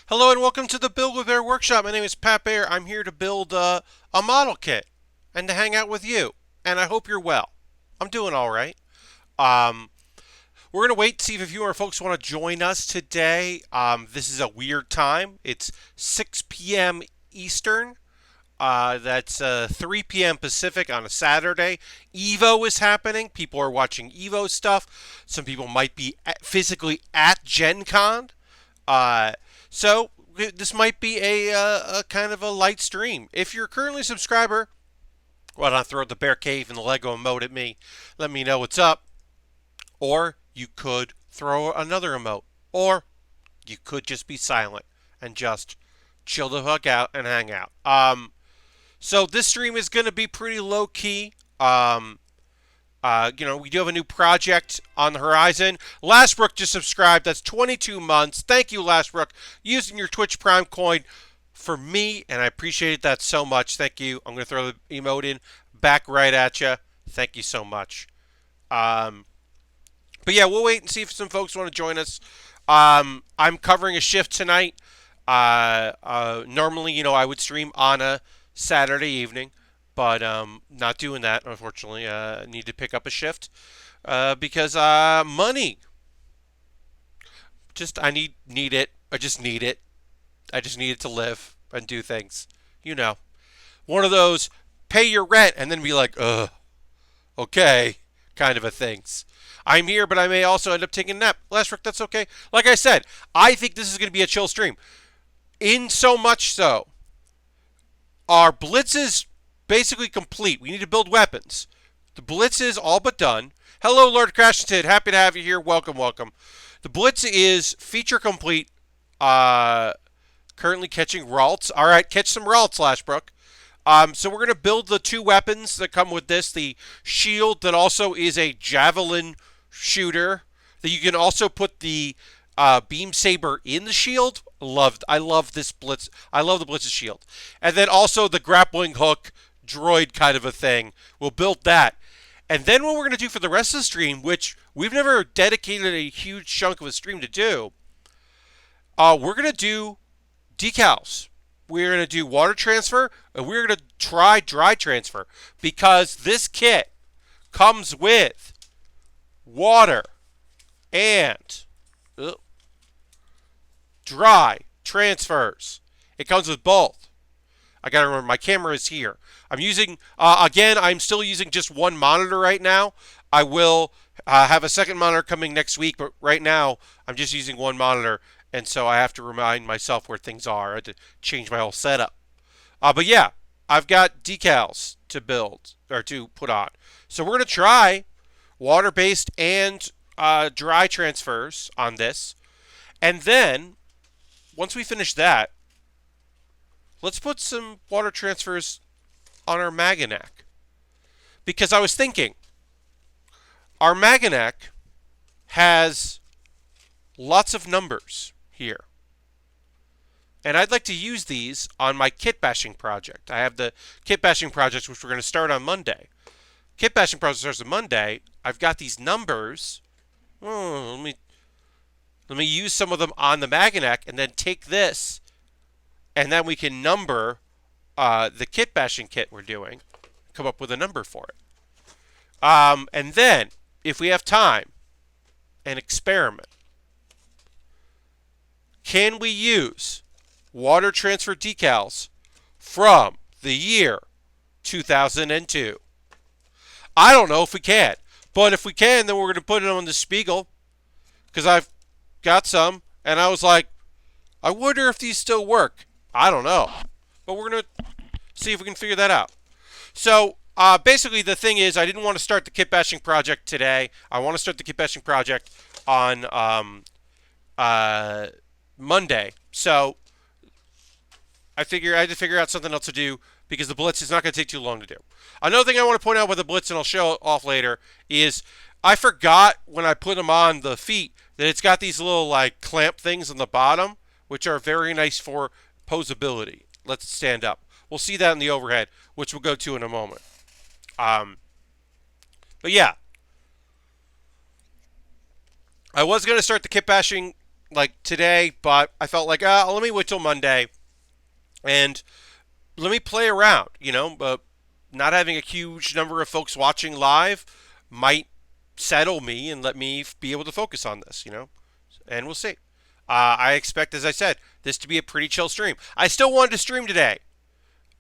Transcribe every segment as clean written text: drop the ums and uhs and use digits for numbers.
Hello and welcome to the Build with Baer workshop. My name is Pat Baer. I'm here to build a model kit and to hang out with you. And I hope you're well. I'm doing all right. Um, we're going to wait to see if a few more folks want to join us today. This is a weird time. It's 6 p.m. Eastern. That's 3 p.m. Pacific on a Saturday. Evo is happening. People are watching Evo stuff. Some people might be physically at Gen Con. Uh, so this might be a kind of a light stream. If you're currently a subscriber, why not throw the bear cave and the Lego emote at me? Let me know what's up. Or you could throw another emote. Or you could just be silent and just chill the fuck out and hang out. So this stream is going to be pretty low key. We do have a new project on the horizon. Lastbrook just subscribed. That's 22 months. Thank you, Lastbrook, using your Twitch Prime coin for me, and I appreciate that so much. Thank you. I'm going to throw the emote in back right at you. Thank you so much. But yeah, we'll wait and see if some folks want to join us. I'm covering a shift tonight. Normally, I would stream on a Saturday evening, but not doing that, unfortunately. I need to pick up a shift because money. I need it. I just need it. I just need it to live and do things. You know, one of those pay your rent and then be like, ugh, okay, kind of a things. I'm here, but I may also end up taking a nap. Last Rick, that's okay. Like I said, I think this is going to be a chill stream. In so much so, our Blitz is basically complete. We need to build weapons. The Blitz is all but done. Hello, Lord Crashington. Happy to have you here. Welcome, welcome. The Blitz is feature complete. Currently catching Ralts. All right, catch some Ralts, Lashbrook. So we're going to build the two weapons that come with this. The shield that also is a javelin shooter. That you can also put the beam saber in the shield. I love this Blitz. I love the Blitz's shield. And then also the grappling hook droid kind of a thing. We'll build that. And then what we're going to do for the rest of the stream, which we've never dedicated a huge chunk of a stream to do, we're going to do decals. We're going to do water transfer, and we're going to try dry transfer. Because this kit comes with water and dry transfers. It comes with both. I gotta remember my camera is here. I'm using, again, I'm still using just one monitor right now. I will have a second monitor coming next week, but right now I'm just using one monitor, and so I have to remind myself where things are. I had to change my whole setup. But yeah, I've got decals to build, or to put on. So we're gonna try water-based and dry transfers on this. And then, once we finish that, let's put some water transfers on our Maganac. Because I was thinking, our Maganac has lots of numbers here. And I'd like to use these on my kit bashing project. I have the kit bashing project, which we're going to start on Monday. Kit bashing project starts on Monday. I've got these numbers. Let me use some of them on the Maganac and then take this, and then we can number the kit bashing kit we're doing, come up with a number for it. And then, if we have time, an experiment. Can we use water transfer decals from the year 2002? I don't know if we can, but if we can, then we're going to put it on the Spiegel, because I've got some, and I was like, I wonder if these still work. I don't know, but we're going to see if we can figure that out. So basically the thing is, I didn't want to start the kit bashing project today. I want to start the kit bashing project on Monday. So I figure I had to figure out something else to do because the Blitz is not going to take too long to do. Another thing I want to point out with the Blitz, and I'll show off later, is I forgot when I put them on the feet that it's got these little like clamp things on the bottom, which are very nice for posability. Let's stand up. We'll see that in the overhead, which we'll go to in a moment. But yeah, I was going to start the kit bashing like today, but I felt like, let me wait till Monday and let me play around. But not having a huge number of folks watching live might settle me and let me be able to focus on this. And we'll see. I expect, as I said, this to be a pretty chill stream. I still wanted to stream today,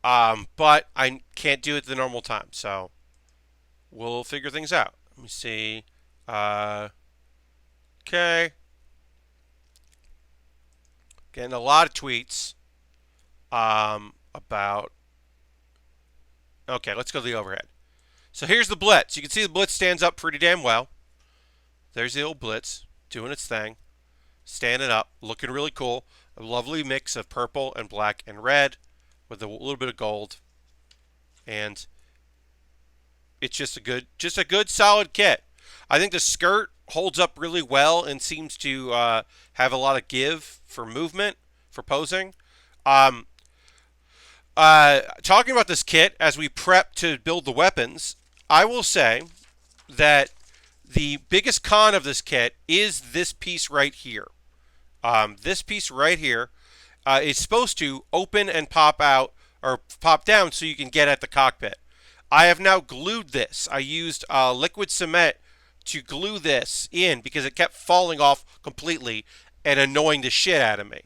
but I can't do it at the normal time, so we'll figure things out. Let me see. Okay. Getting a lot of tweets about. Okay, let's go to the overhead. So here's the Blitz. You can see the Blitz stands up pretty damn well. There's the old Blitz doing its thing, standing up, looking really cool. A lovely mix of purple and black and red with a little bit of gold. And it's just a good solid kit. I think the skirt holds up really well and seems to have a lot of give for movement, for posing. Um, Talking about this kit as we prep to build the weapons, I will say that the biggest con of this kit is this piece right here. This piece right here is supposed to open and pop out or pop down so you can get at the cockpit. I have now glued this. I used liquid cement to glue this in because it kept falling off completely and annoying the shit out of me.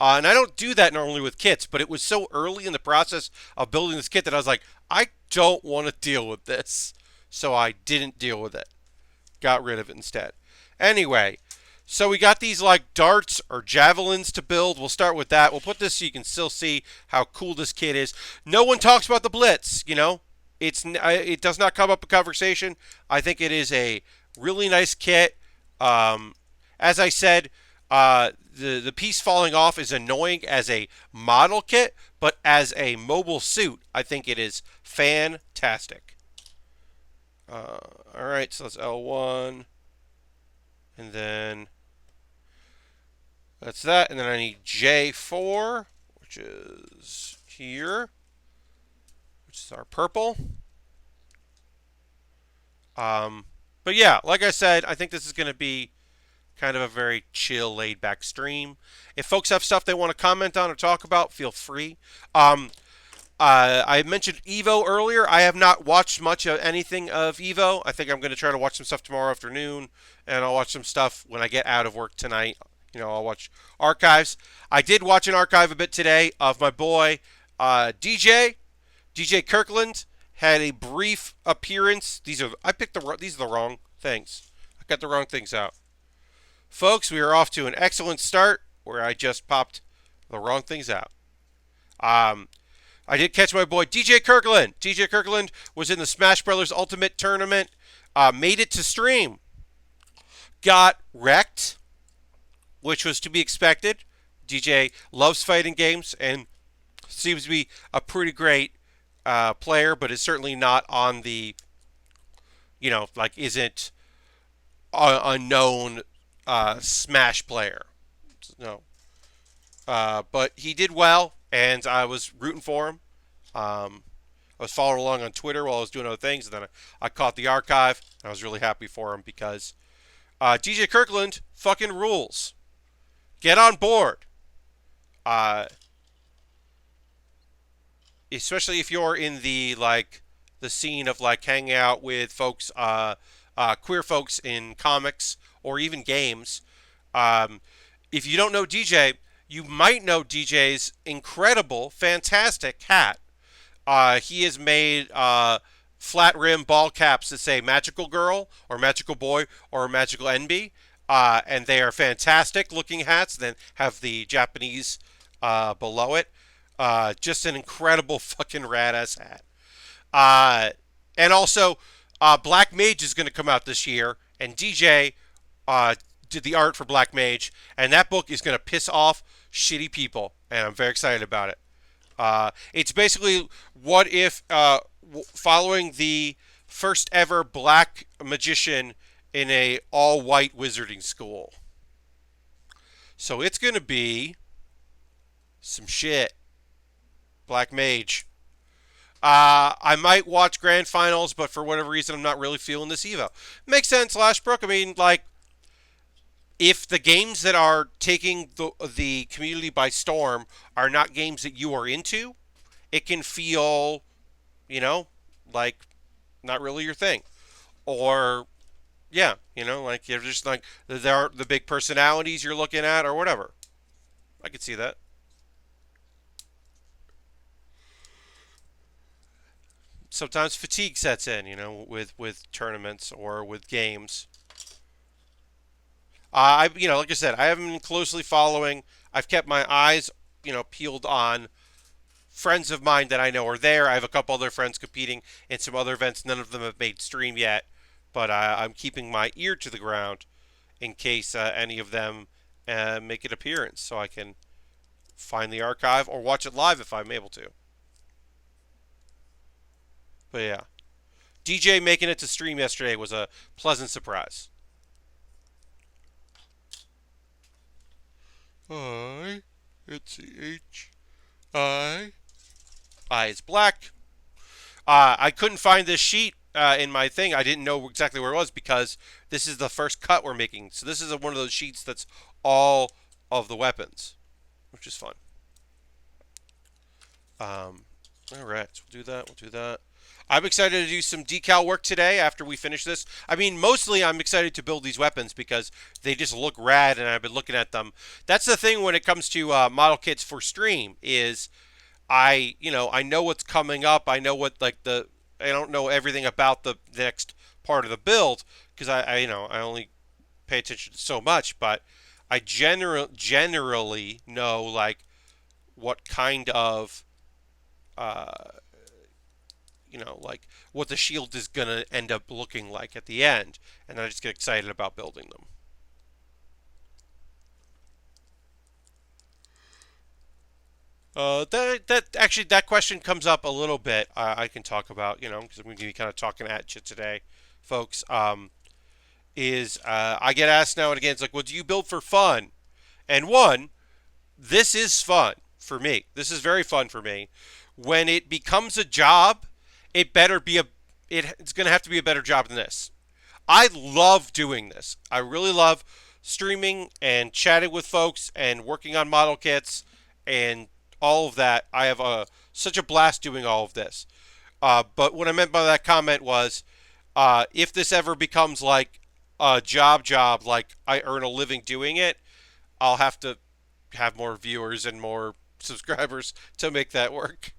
And I don't do that normally with kits, but it was so early in the process of building this kit that I was like, I don't want to deal with this. So I didn't deal with it. Got rid of it instead. Anyway, so we got these like darts or javelins to build. We'll start with that. We'll put this so you can still see how cool this kit is. No one talks about the Blitz, it does not come up in conversation. I think it is a really nice kit. As I said, the piece falling off is annoying as a model kit, but as a mobile suit, I think it is fantastic. All right, so that's L1, and then that's that, and then I need J4, which is here, which is our purple. But yeah, like I said, I think this is going to be kind of a very chill, laid-back stream. If folks have stuff they want to comment on or talk about, feel free. I mentioned Evo earlier. I have not watched much of anything of Evo. I think I'm going to try to watch some stuff tomorrow afternoon, and I'll watch some stuff when I get out of work tonight. I'll watch archives. I did watch an archive a bit today of my boy DJ Kirkland. Had a brief appearance. These are the wrong things. I got the wrong things out. Folks, we are off to an excellent start where I just popped the wrong things out. I did catch my boy DJ Kirkland. DJ Kirkland was in the Smash Brothers Ultimate Tournament. Made it to stream. Got wrecked, which was to be expected. DJ loves fighting games and seems to be a pretty great player, but is certainly not on the, isn't a known Smash player. No. But he did well, and I was rooting for him. I was following along on Twitter while I was doing other things, and then I caught the archive. And I was really happy for him because DJ Kirkland fucking rules. Get on board. Especially if you're in the scene of hanging out with folks, queer folks in comics or even games. If you don't know DJ, you might know DJ's incredible, fantastic hat. He has made flat rim ball caps that say Magical Girl or Magical Boy or Magical NB. And they are fantastic looking hats. Then have the Japanese below it. Just an incredible fucking rad-ass hat. And also, Black Mage is going to come out this year, and DJ did the art for Black Mage, and that book is going to piss off shitty people, and I'm very excited about it. It's basically what if following the first ever black magician in a all-white wizarding school. So it's going to be some shit. Black Mage. I might watch Grand Finals, but for whatever reason, I'm not really feeling this Evo. Makes sense, Lashbrook. I mean, if the games that are taking the community by storm are not games that you are into, it can feel, you know, like not really your thing. Or yeah, like you're just like there aren't the big personalities you're looking at or whatever. I could see that. Sometimes fatigue sets in, with tournaments or with games. Like I said, I haven't been closely following. I've kept my eyes, peeled on friends of mine that I know are there. I have a couple other friends competing in some other events. None of them have made stream yet, but I'm keeping my ear to the ground in case any of them make an appearance, so I can find the archive or watch it live if I'm able to. But yeah, DJ making it to stream yesterday was a pleasant surprise. I, let's see, I is black. I couldn't find this sheet in my thing. I didn't know exactly where it was because this is the first cut we're making. So this is one of those sheets that's all of the weapons, which is fun. All right, so we'll do that. We'll do that. I'm excited to do some decal work today after we finish this. I mean, mostly I'm excited to build these weapons because they just look rad, and I've been looking at them. That's the thing when it comes to model kits for stream is I know what's coming up. I know what I don't know everything about the next part of the build because I only pay attention to so much, but I generally know like what kind of uh, like what the shield is gonna end up looking like at the end, and I just get excited about building them. That question comes up a little bit. I can talk about because I'm going to be kind of talking at you today, folks. Is I get asked now and again. It's like, well, do you build for fun? And one, this is fun for me. This is very fun for me. When it becomes a job, it better be it's going to have to be a better job than this. I love doing this. I really love streaming and chatting with folks and working on model kits and all of that. I have such a blast doing all of this. But what I meant by that comment was if this ever becomes like a job, like I earn a living doing it, I'll have to have more viewers and more subscribers to make that work.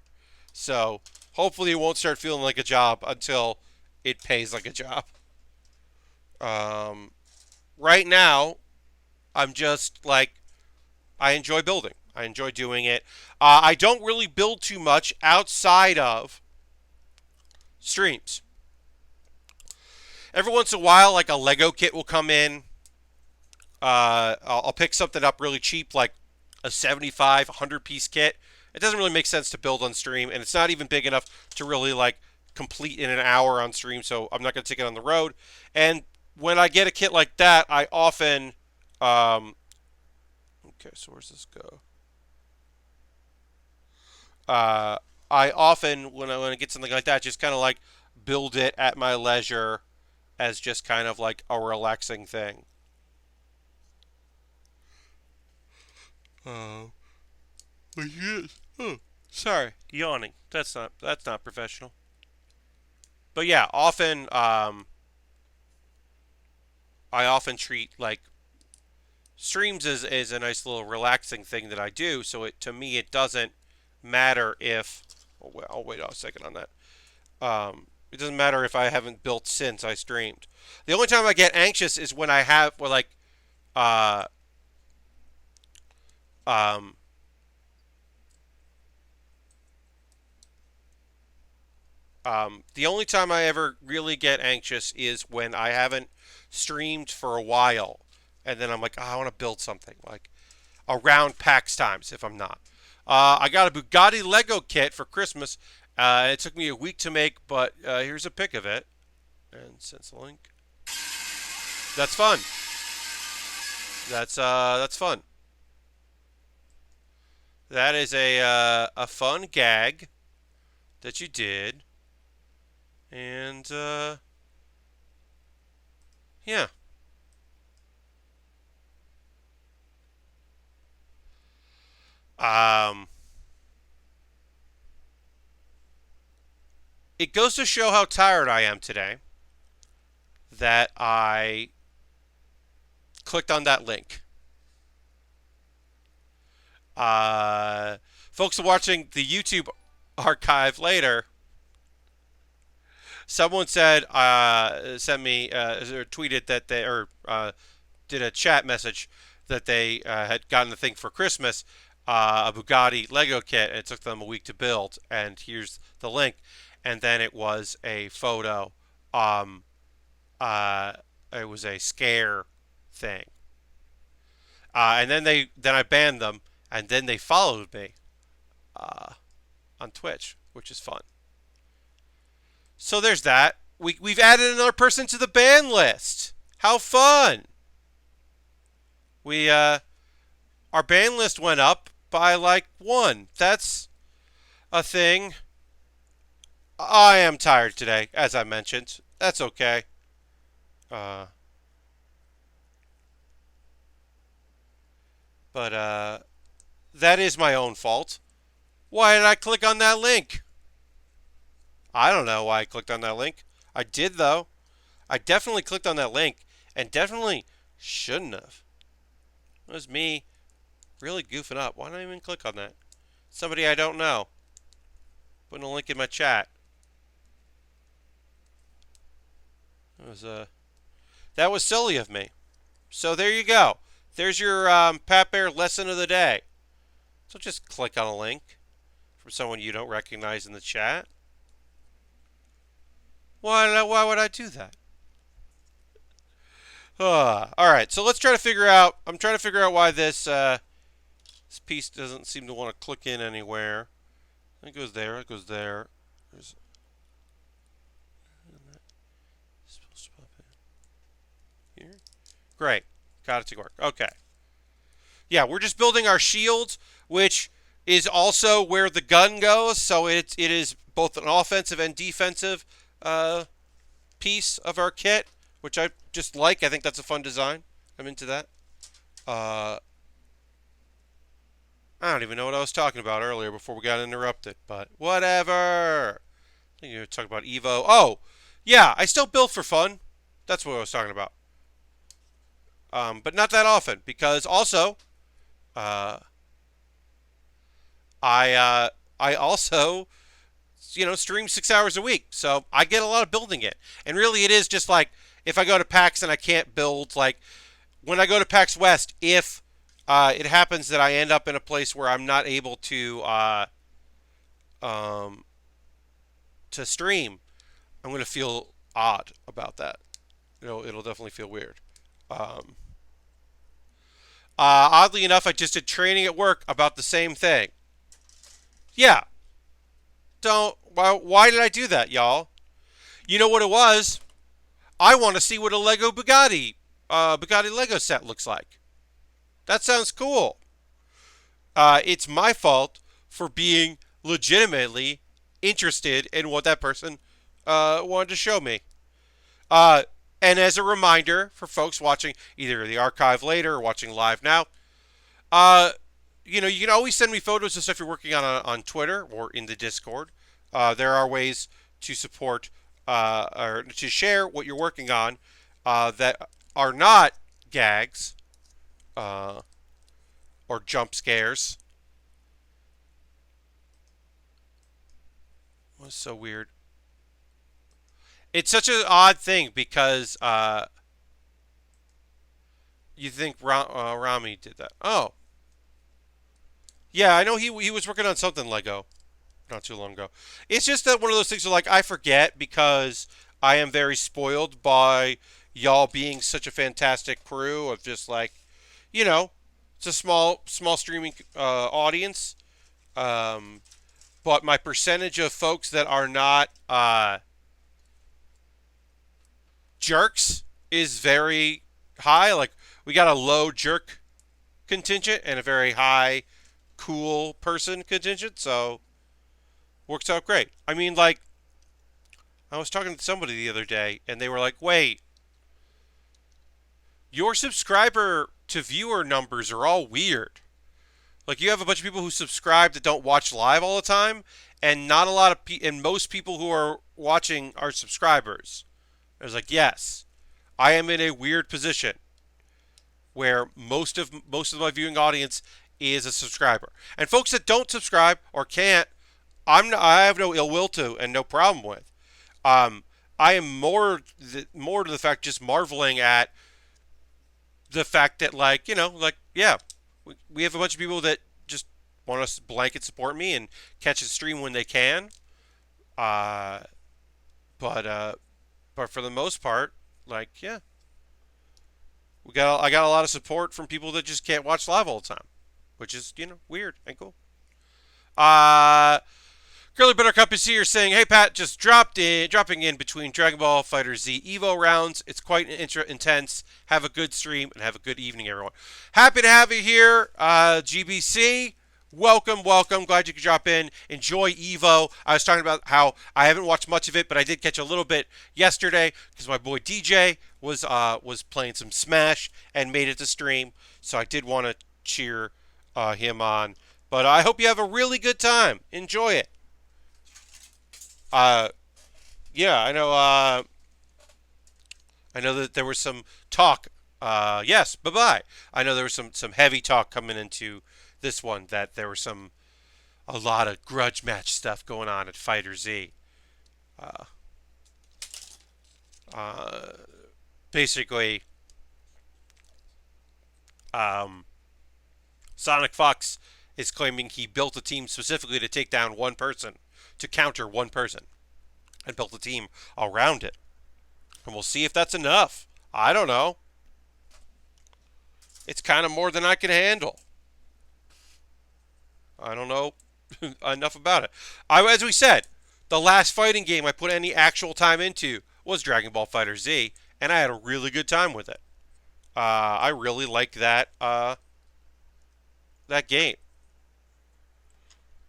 So hopefully it won't start feeling like a job until it pays like a job. Um, right now, I'm just like, I enjoy building. I enjoy doing it. I don't really build too much outside of streams. Every once in a while, like a Lego kit will come in. I'll pick something up really cheap, like a 75, 100 piece kit. It doesn't really make sense to build on stream, and it's not even big enough to really like complete in an hour on stream, so I'm not going to take it on the road. And when I get a kit like that, I often okay, so where's this go? Uh, I often when I get something like that, just kind of like build it at my leisure as just kind of like a relaxing thing. Oh, yes. Oh, sorry, yawning. That's not professional. But yeah, often I often treat like streams as a nice little relaxing thing that I do. So to me it doesn't matter if I'll wait a second on that. It doesn't matter if I haven't built since I streamed. The only time I get anxious is when I have uh um the only time I ever really get anxious is when I haven't streamed for a while, and then I'm like, oh, I want to build something like around PAX times if I'm not. I got a Bugatti Lego kit for Christmas. It took me a week to make, but here's a pic of it. And since the link. That's fun. That's fun. That is a fun gag that you did, and yeah. it goes to show how tired I am today that I clicked on that link. Uh, Folks watching the YouTube archive later, someone said, sent me, or tweeted that they, or did a chat message that they had gotten the thing for Christmas, a Bugatti Lego kit, and it took them a week to build. And here's the link. And then it was a photo. Um, uh, it was a scare thing. And then I banned them, and then they followed me on Twitch, which is fun. So there's that. We've added another person to the ban list. How fun! Our ban list went up by like 1. That's a thing. I am tired today, as I mentioned. That's okay. But that is my own fault. Why did I click on that link? I don't know why I clicked on that link. I did, though. I definitely clicked on that link and definitely shouldn't have. It was me really goofing up. Why did I even click on that? Somebody I don't know. Putting a link in my chat. That was silly of me. So there you go. There's your Pat Baer lesson of the day. So just click on a link from someone you don't recognize in the chat. Why would I do that? All right, so let's try to figure out. I'm trying to figure out why this piece doesn't seem to want to click in anywhere. It goes there. It goes there. It's supposed to pop in here. Great, got it to work. Okay. Yeah, we're just building our shield, which is also where the gun goes. So it is both an offensive and defensive piece of our kit, which I just like. I think that's a fun design. I'm into that. I don't even know what I was talking about earlier before we got interrupted, but whatever. I think you were talking about Evo. Oh, yeah, I still build for fun. That's what I was talking about. But not that often, because also, I also, stream 6 hours a week, so I get a lot of building in. And really, it is just like if I go to PAX and I can't build, like when I go to PAX West, if it happens that I end up in a place where I'm not able to stream, I'm going to feel odd about that. It'll definitely feel weird. Oddly enough, I just did training at work about the same thing. Yeah. Why did I do that, y'all? You know what it was? I want to see what a Lego Bugatti Lego set looks like. That sounds cool. It's my fault for being legitimately interested in what that person wanted to show me. And as a reminder for folks watching either the archive later or watching live now, you can always send me photos of stuff you're working on Twitter or in the Discord. There are ways to support or to share what you're working on that are not gags or jump scares. What's so weird? It's such an odd thing because you think Rami did that. Oh. Yeah, I know he was working on something Lego not too long ago. It's just that one of those things where, like, I forget because I am very spoiled by y'all being such a fantastic crew of just like, it's a small streaming audience. But my percentage of folks that are not jerks is very high. Like, we got a low jerk contingent and a very high cool person contingent, so works out great. I mean, like, I was talking to somebody the other day and they were like, wait, your subscriber to viewer numbers are all weird. Like you have a bunch of people who subscribe that don't watch live all the time, and not a lot of and most people who are watching are subscribers. I was like, yes, I am in a weird position where most of my viewing audience is a subscriber, and folks that don't subscribe or can't, I have no ill will to and no problem with. Um, I am more to the fact just marveling at the fact that like yeah, we have a bunch of people that just want to blanket support me and catch a stream when they can. Uh, but for the most part, like yeah, I got a lot of support from people that just can't watch live all the time, which is weird and cool. Uh, Curly Buttercup is here saying, "Hey Pat, just dropping in between Dragon Ball Fighter Z Evo rounds. It's quite intense. Have a good stream and have a good evening, everyone. Happy to have you here, GBC. Welcome, welcome. Glad you could drop in. Enjoy Evo. I was talking about how I haven't watched much of it, but I did catch a little bit yesterday because my boy DJ was playing some Smash and made it to stream. So I did want to cheer him on. But I hope you have a really good time. Enjoy it." Uh, yeah, I know. I know that there was some talk. Yes, bye bye. I know there was some heavy talk coming into this one that there was a lot of grudge match stuff going on at Fighter Z. Uh, uh, Basically, um, Sonic Fox is claiming he built a team specifically to take down one person, to counter one person, and built a team around it. And we'll see if that's enough. I don't know. It's kind of more than I can handle. I don't know enough about it. As we said, the last fighting game I put any actual time into was Dragon Ball Fighter Z, and I had a really good time with it. I really liked that game.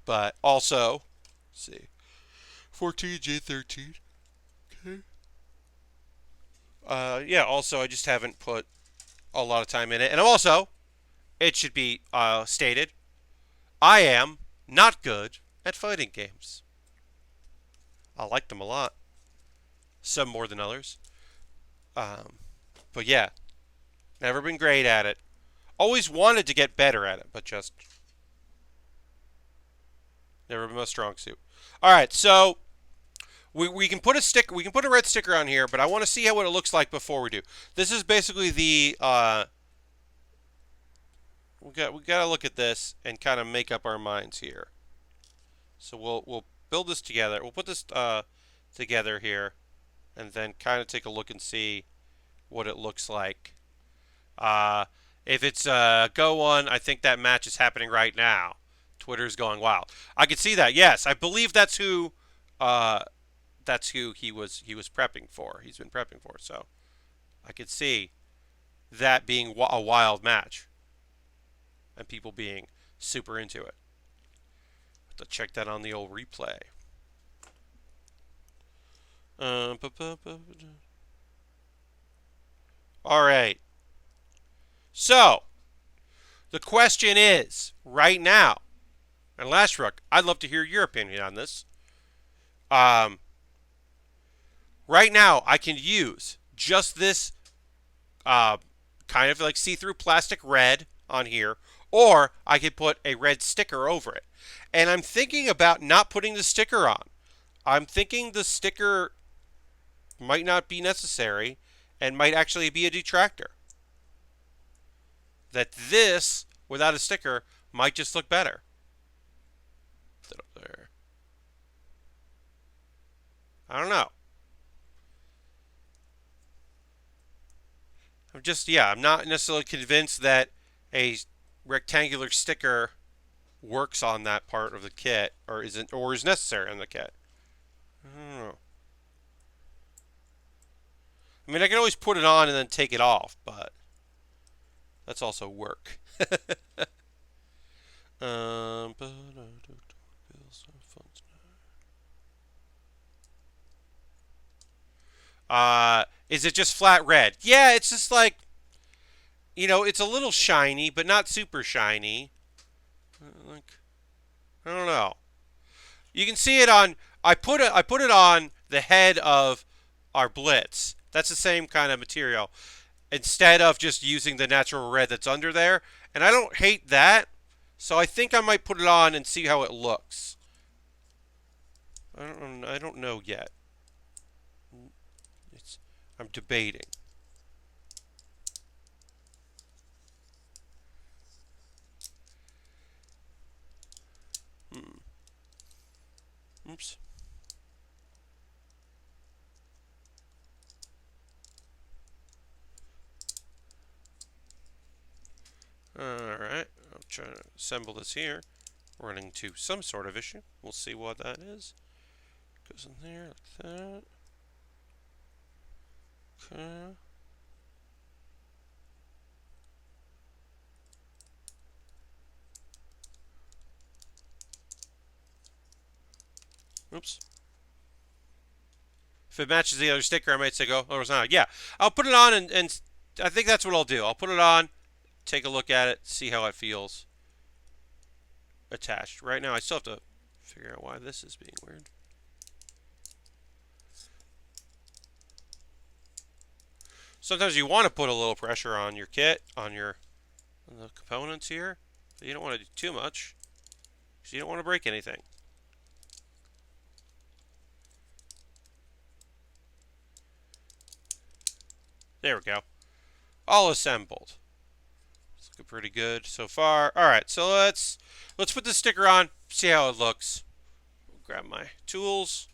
But also, let's see, 14J13. Okay. Yeah. Also, I just haven't put a lot of time in it, and also, it should be stated, I am not good at fighting games. I like them a lot, some more than others. But yeah, never been great at it. Always wanted to get better at it, but just never been my strong suit. All right, so we can put a sticker. We can put a red sticker on here, but I want to see what it looks like before we do. This is basically the we got to look at this and kind of make up our minds here. So we'll build this together. We'll put this together here, and then kind of take a look and see what it looks like. If it's Go One, I think that match is happening right now. Twitter's going wild. I can see that. Yes, I believe that's who he was prepping for. He's been prepping for. So I could see that being a wild match and people being super into it. Have to check that on the old replay. All right. So the question is right now, and Lashrook, I'd love to hear your opinion on this. Right now, I can use just this kind of like see-through plastic red on here, or I could put a red sticker over it. And I'm thinking about not putting the sticker on. I'm thinking the sticker might not be necessary and might actually be a detractor. That this, without a sticker, might just look better. Put it up there. I don't know. I'm not necessarily convinced that a rectangular sticker works on that part of the kit, or is necessary on the kit. I don't know. I mean, I can always put it on and then take it off, but that's also work. Is it just flat red? Yeah, it's just like, it's a little shiny, but not super shiny. Like, I don't know. You can see it on. I put it on the head of our Blitz. That's the same kind of material. Instead of just using the natural red that's under there, and I don't hate that. So I think I might put it on and see how it looks. I don't know yet. I'm debating. Oops. Alright, I'm trying to assemble this here. Running into some sort of issue. We'll see what that is. Goes in there like that. Okay. Oops. If it matches the other sticker, I might say go. Oh, it's not. Yeah, I'll put it on, and I think that's what I'll do. I'll put it on, take a look at it, see how it feels attached. Right now, I still have to figure out why this is being weird. Sometimes you want to put a little pressure on your kit, on the components here, but you don't want to do too much, because you don't want to break anything. There we go. All assembled. It's looking pretty good so far. All right, so let's put the sticker on, see how it looks. Grab my tools.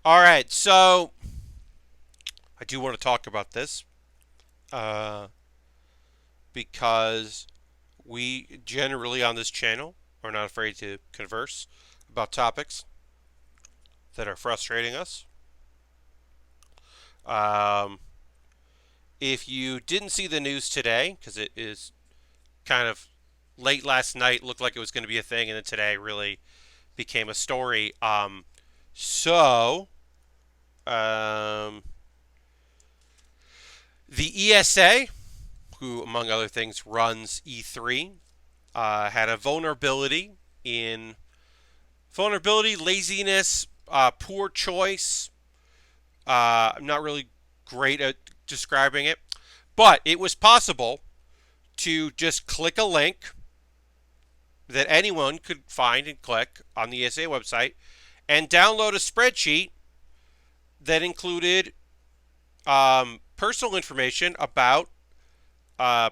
All right, so I do want to talk about this because we generally on this channel are not afraid to converse about topics that are frustrating us. If you didn't see the news today, because it is kind of late last night, looked like it was going to be a thing, and then today really became a story. The ESA, who among other things runs E3, had a vulnerability, laziness, poor choice. I'm not really great at describing it, but it was possible to just click a link that anyone could find and click on the ESA website and download a spreadsheet that included personal information about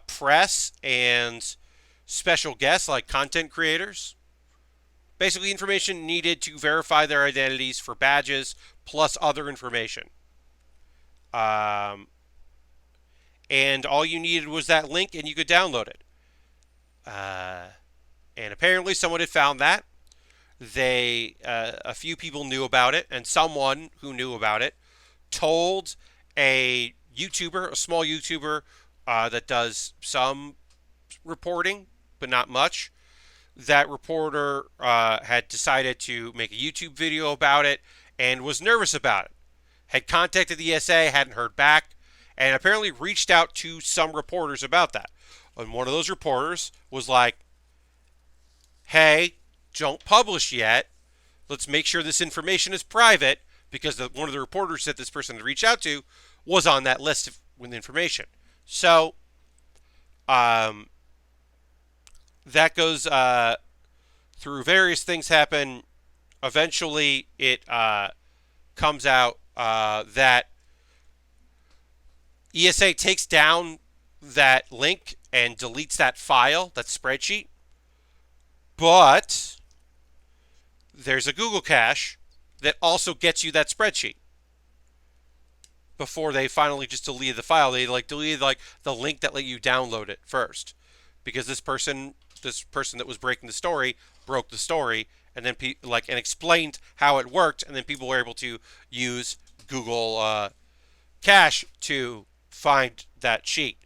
press and special guests like content creators. Basically, information needed to verify their identities for badges, plus other information. And all you needed was that link, and you could download it. And apparently, someone had found that. A few people knew about it, and someone who knew about it told a YouTuber, a small YouTuber that does some reporting, but not much. That reporter had decided to make a YouTube video about it and was nervous about it. Had contacted the ESA, hadn't heard back, and apparently reached out to some reporters about that. And one of those reporters was like, hey, don't publish yet. Let's make sure this information is private, because one of the reporters that this person had reached out to was on that list with information. So, that goes through various things happen. Eventually, it comes out that ESA takes down that link and deletes that file, that spreadsheet. But there's a Google cache that also gets you that spreadsheet. Before they finally just deleted the file, they deleted the link that let you download it first, because this person that was breaking the story broke the story, and then and explained how it worked, and then people were able to use Google cache to find that sheet.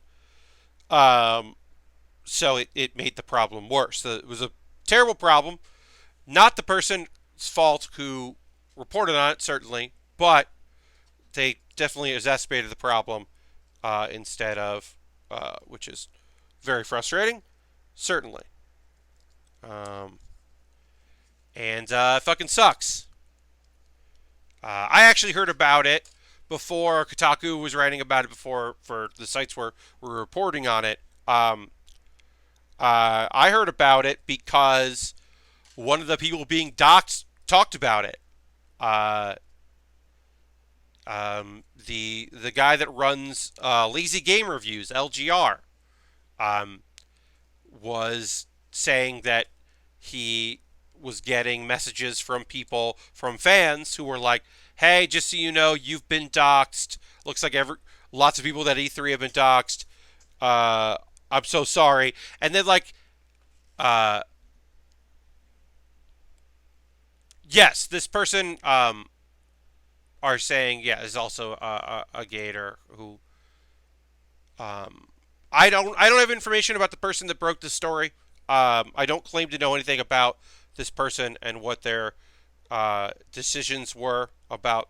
So it made the problem worse. So it was a terrible problem. Not the person's fault who reported on it, certainly, but they definitely exacerbated the problem instead of, which is very frustrating, certainly. Um, and it fucking sucks. I actually heard about it before Kotaku was writing about it, before for the sites were reporting on it. I heard about it because one of the people being doxxed talked about it. Uh, the guy that runs Lazy Game Reviews, LGR, um, was saying that he was getting messages from people, from fans who were like, "Hey, just so you know, you've been doxxed. Looks like lots of people at E3 have been doxxed. Uh, I'm so sorry." And then like, uh, yes, this person are saying, yeah, is also a gator who um, I don't have information about the person that broke the story. I don't claim to know anything about this person and what their decisions were about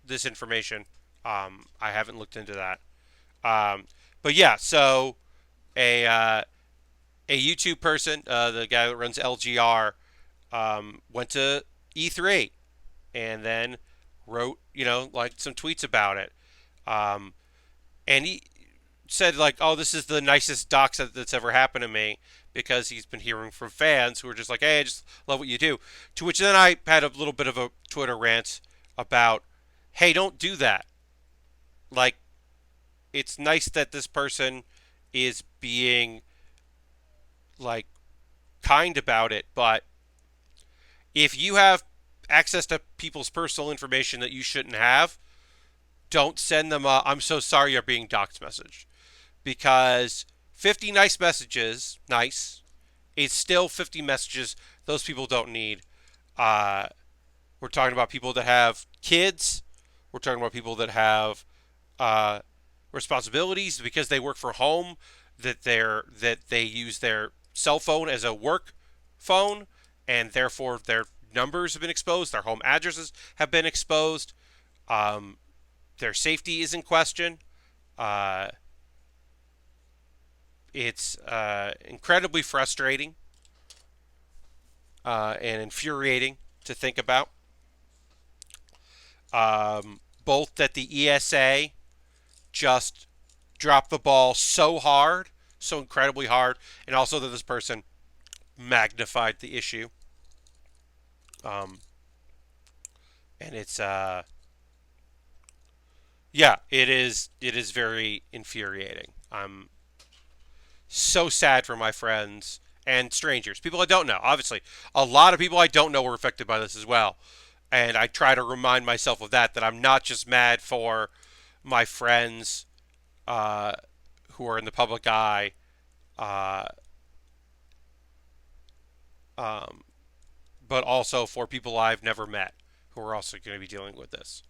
this information. I haven't looked into that. Um, but yeah, so a uh, a YouTube person, the guy that runs LGR, went to E3 and then wrote, like some tweets about it. Um, and he said like, "Oh, this is the nicest dox that's ever happened to me," because he's been hearing from fans who are just like, "Hey, I just love what you do." To which then I had a little bit of a Twitter rant about, "Hey, don't do that. Like, it's nice that this person is being like kind about it, but if you have access to people's personal information that you shouldn't have, don't send them a 'I'm so sorry you're being doxxed' message." Because 50 nice messages, nice, it's still 50 messages those people don't need. Uh, we're talking about people that have kids. We're talking about people that have uh, responsibilities because they work from home. That they use their cell phone as a work phone, and therefore their numbers have been exposed. Their home addresses have been exposed. Um, their safety is in question. Uh, it's incredibly frustrating and infuriating to think about. Both that the ESA just dropped the ball so hard, so incredibly hard, and also that this person magnified the issue. Um, and it's yeah, it is. It is very infuriating. I'm so sad for my friends and strangers, people I don't know. Obviously, a lot of people I don't know were affected by this as well. And I try to remind myself of that I'm not just mad for my friends uh, who are in the public eye, uh, um, but also for people I've never met who are also going to be dealing with this.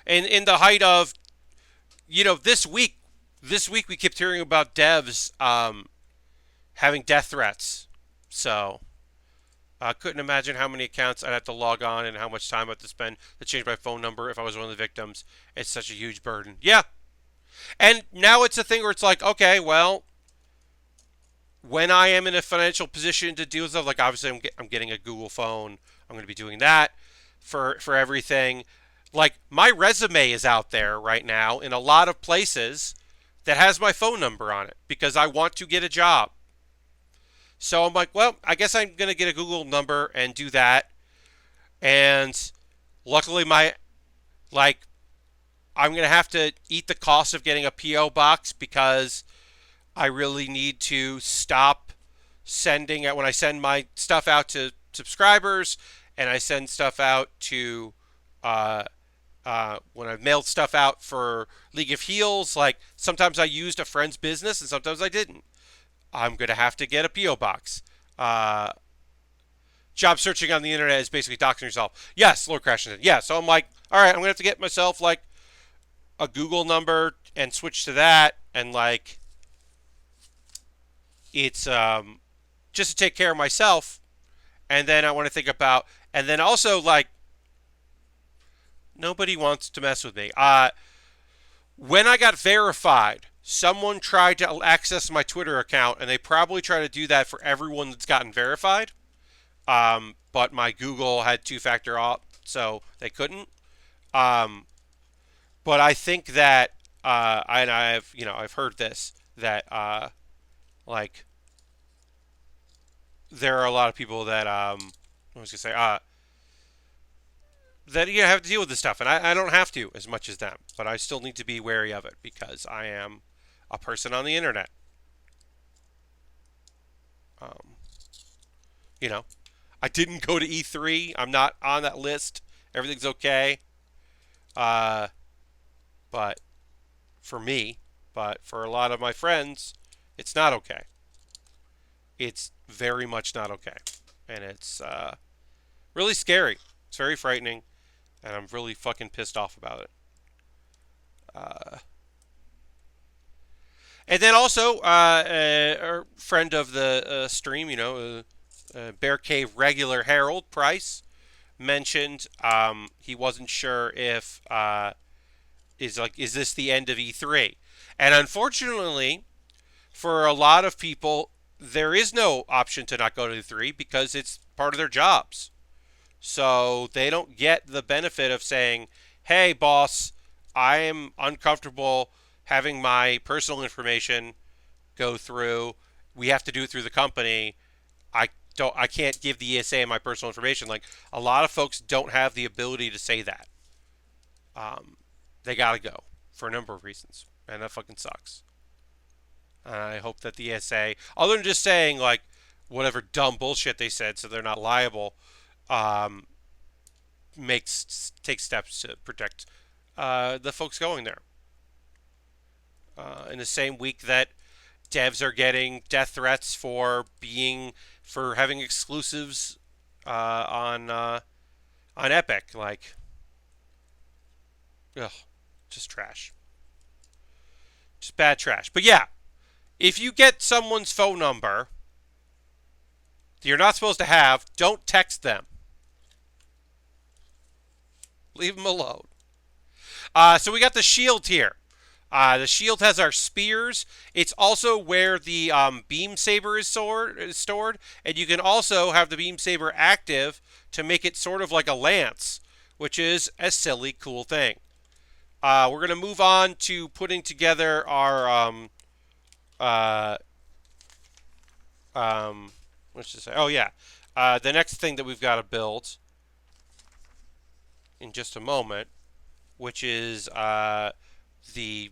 And in the height of, this week we kept hearing about devs having death threats. So I couldn't imagine how many accounts I'd have to log on and how much time I'd have to spend to change my phone number if I was one of the victims. It's such a huge burden. Yeah. And now it's a thing where it's like, okay, well, when I am in a financial position to deal with stuff, like obviously I'm getting a Google phone. I'm going to be doing that for everything. Like my resume is out there right now in a lot of places that has my phone number on it because I want to get a job. So I'm like, well, I guess I'm going to get a Google number and do that. And luckily like, I'm going to have to eat the cost of getting a P.O. box because I really need to stop sending it when I send my stuff out to subscribers and I send stuff out to when I've mailed stuff out for League of Heels. Like sometimes I used a friend's business and sometimes I didn't. I'm going to have to get a P.O. box. Job searching on the internet is basically doxing yourself. Yes, Lord Crashington. Yeah, so I'm like, all right, I'm going to have to get myself like a Google number and switch to that. And like, it's just to take care of myself. And then I want to think about, and then also like, Nobody wants to mess with me. When I got verified, someone tried to access my Twitter account, and they probably try to do that for everyone that's gotten verified. But my Google had two-factor auth, so they couldn't. Um, but I think that, and I've heard this that like there are a lot of people that I was gonna say that have to deal with this stuff, and I don't have to as much as them, but I still need to be wary of it because I am a person on the internet. Um, you know, I didn't go to E3. I'm not on that list. Everything's okay. Uh, but for me, but for a lot of my friends, it's not okay. It's very much not okay, and it's really scary. It's very frightening, and I'm really fucking pissed off about it. Uh, And then also, a friend of the stream, Bear Cave regular Harold Price mentioned he wasn't sure if is this the end of E3, and unfortunately, for a lot of people, there is no option to not go to E3 because it's part of their jobs. So they don't get the benefit of saying, "Hey, boss, I am uncomfortable having my personal information go through. We have to do it through the company. I can't give the ESA my personal information." Like a lot of folks don't have the ability to say that. Um, they gotta go for a number of reasons, and that fucking sucks. I hope that the ESA, other than just saying like whatever dumb bullshit they said, so they're not liable, um, takes steps to protect the folks going there. In the same week that devs are getting death threats for having exclusives on Epic. Like, ugh, just trash, just bad trash. But yeah, if you get someone's phone number that you're not supposed to have, don't text them. Leave them alone. So we got the shield here. The shield has our spears. It's also where the beam saber is stored, and you can also have the beam saber active to make it sort of like a lance, which is a silly, cool thing. We're gonna move on to putting together our uh, let's just say, oh yeah, the next thing that we've got to build in just a moment, which is the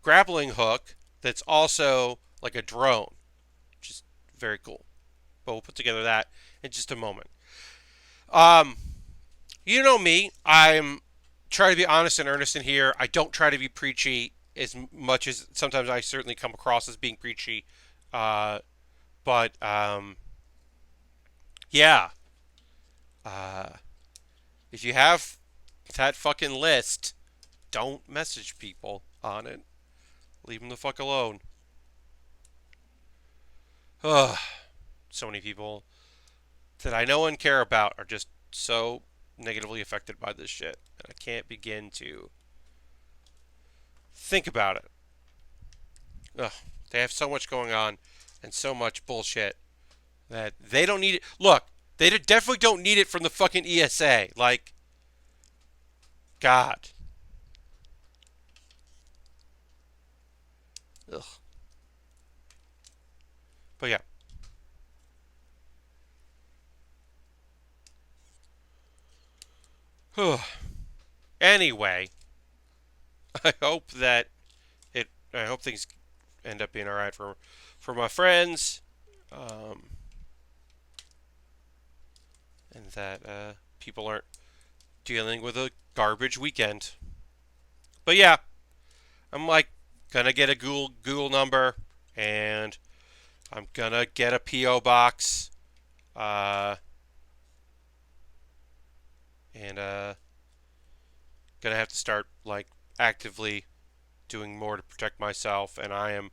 grappling hook that's also like a drone, which is very cool. But we'll put together that in just a moment. Um, you know me, I'm trying to be honest and earnest in here. I don't try to be preachy as much as sometimes I certainly come across as being preachy. Uh, but yeah, uh, if you have that fucking list, don't message people on it. Leave them the fuck alone. Ugh. So many people that I know and care about are just so negatively affected by this shit. And I can't begin to think about it. Ugh. They have so much going on and so much bullshit that they don't need it. Look, they definitely don't need it from the fucking ESA. Like, God. Ugh. But yeah. Anyway, I hope things end up being all right for my friends, um, and that people aren't dealing with a garbage weekend. But yeah, I'm like gonna get a Google number, and I'm gonna get a PO box, uh, and gonna have to start like actively doing more to protect myself. And I am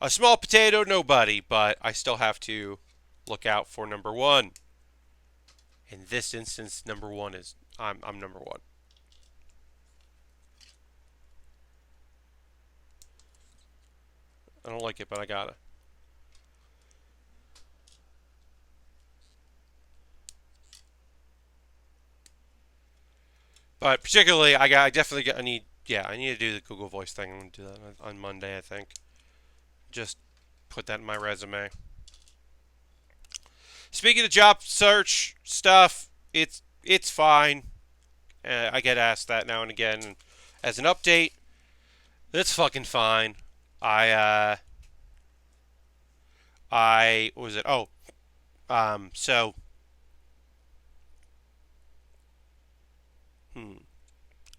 a small potato nobody, but I still have to look out for number one. In this instance, number one is I'm number one. I don't like it, but I gotta. But particularly, I definitely I need I need to do the Google Voice thing. I'm gonna do that on Monday, I think. Just put that in my resume. Speaking of job search stuff, it's fine. I get asked that now and again. As an update, it's fucking fine. I what was it? Oh, so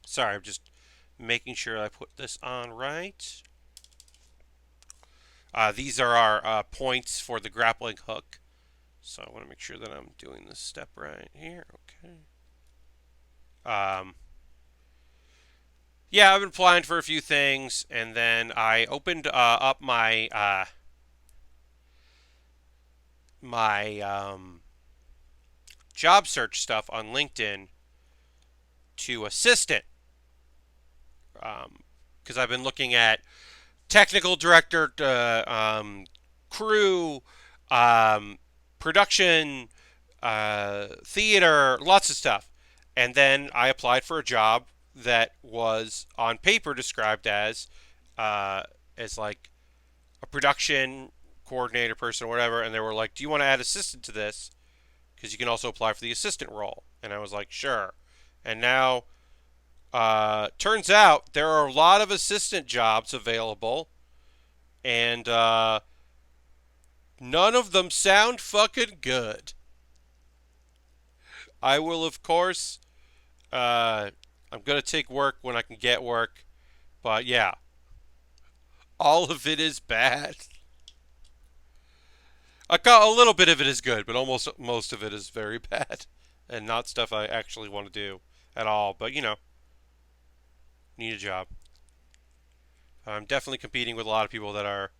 sorry, I'm just making sure I put this on right. These are our points for the grappling hook. So I want to make sure that I'm doing this step right here. Okay. Um, yeah, I've been applying for a few things, and then I opened up my job search stuff on LinkedIn to assistant, because I've been looking at technical director, crew, um, production, theater, lots of stuff. And then I applied for a job that was on paper described uh, as like a production coordinator person or whatever. And they were like, "Do you want to add assistant to this? Because you can also apply for the assistant role." And I was like, "Sure." And now, turns out there are a lot of assistant jobs available, and none of them sound fucking good. I will, of course, I'm going to take work when I can get work, but yeah, all of it is bad. A little bit of it is good, but almost most of it is very bad and not stuff I actually want to do at all. But need a job. I'm definitely competing with a lot of people that are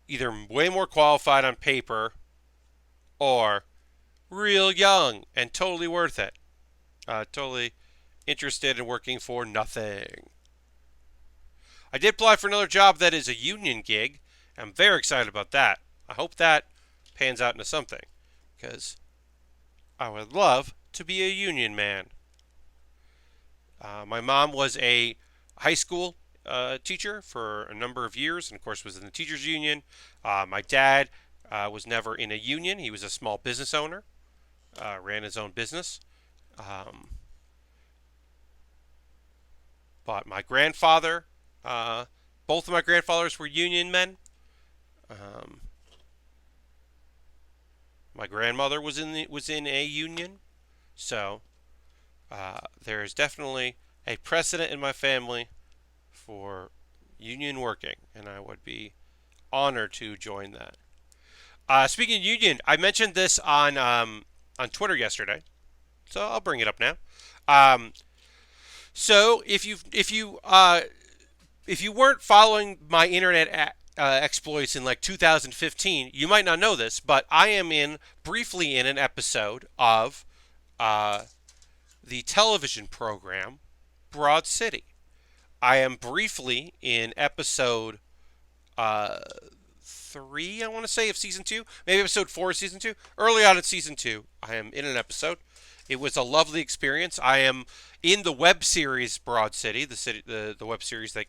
either way more qualified on paper or real young and totally worth it. Totally interested in working for nothing. I did apply for another job that is a union gig. I'm very excited about that. I hope that pans out into something, because I would love to be a union man. My mom was a high school teacher for a number of years, and of course was in the teachers union. My dad was never in a union. He was a small business owner, ran his own business. Um, but my grandfather, both of my grandfathers were union men. Um, my grandmother was in a union, so there is definitely a precedent in my family for union working, and I would be honored to join that. Speaking of union, I mentioned this on Twitter yesterday, so I'll bring it up now. Um, so if you weren't following my internet exploits in like 2015, you might not know this, but I am briefly in an episode of uh, the television program Broad City. I am briefly in episode uh, 3, I want to say, of season 2, maybe episode 4 of season 2. Early on in season 2, I am in an episode. It was a lovely experience. I am in the web series Broad City, the web series that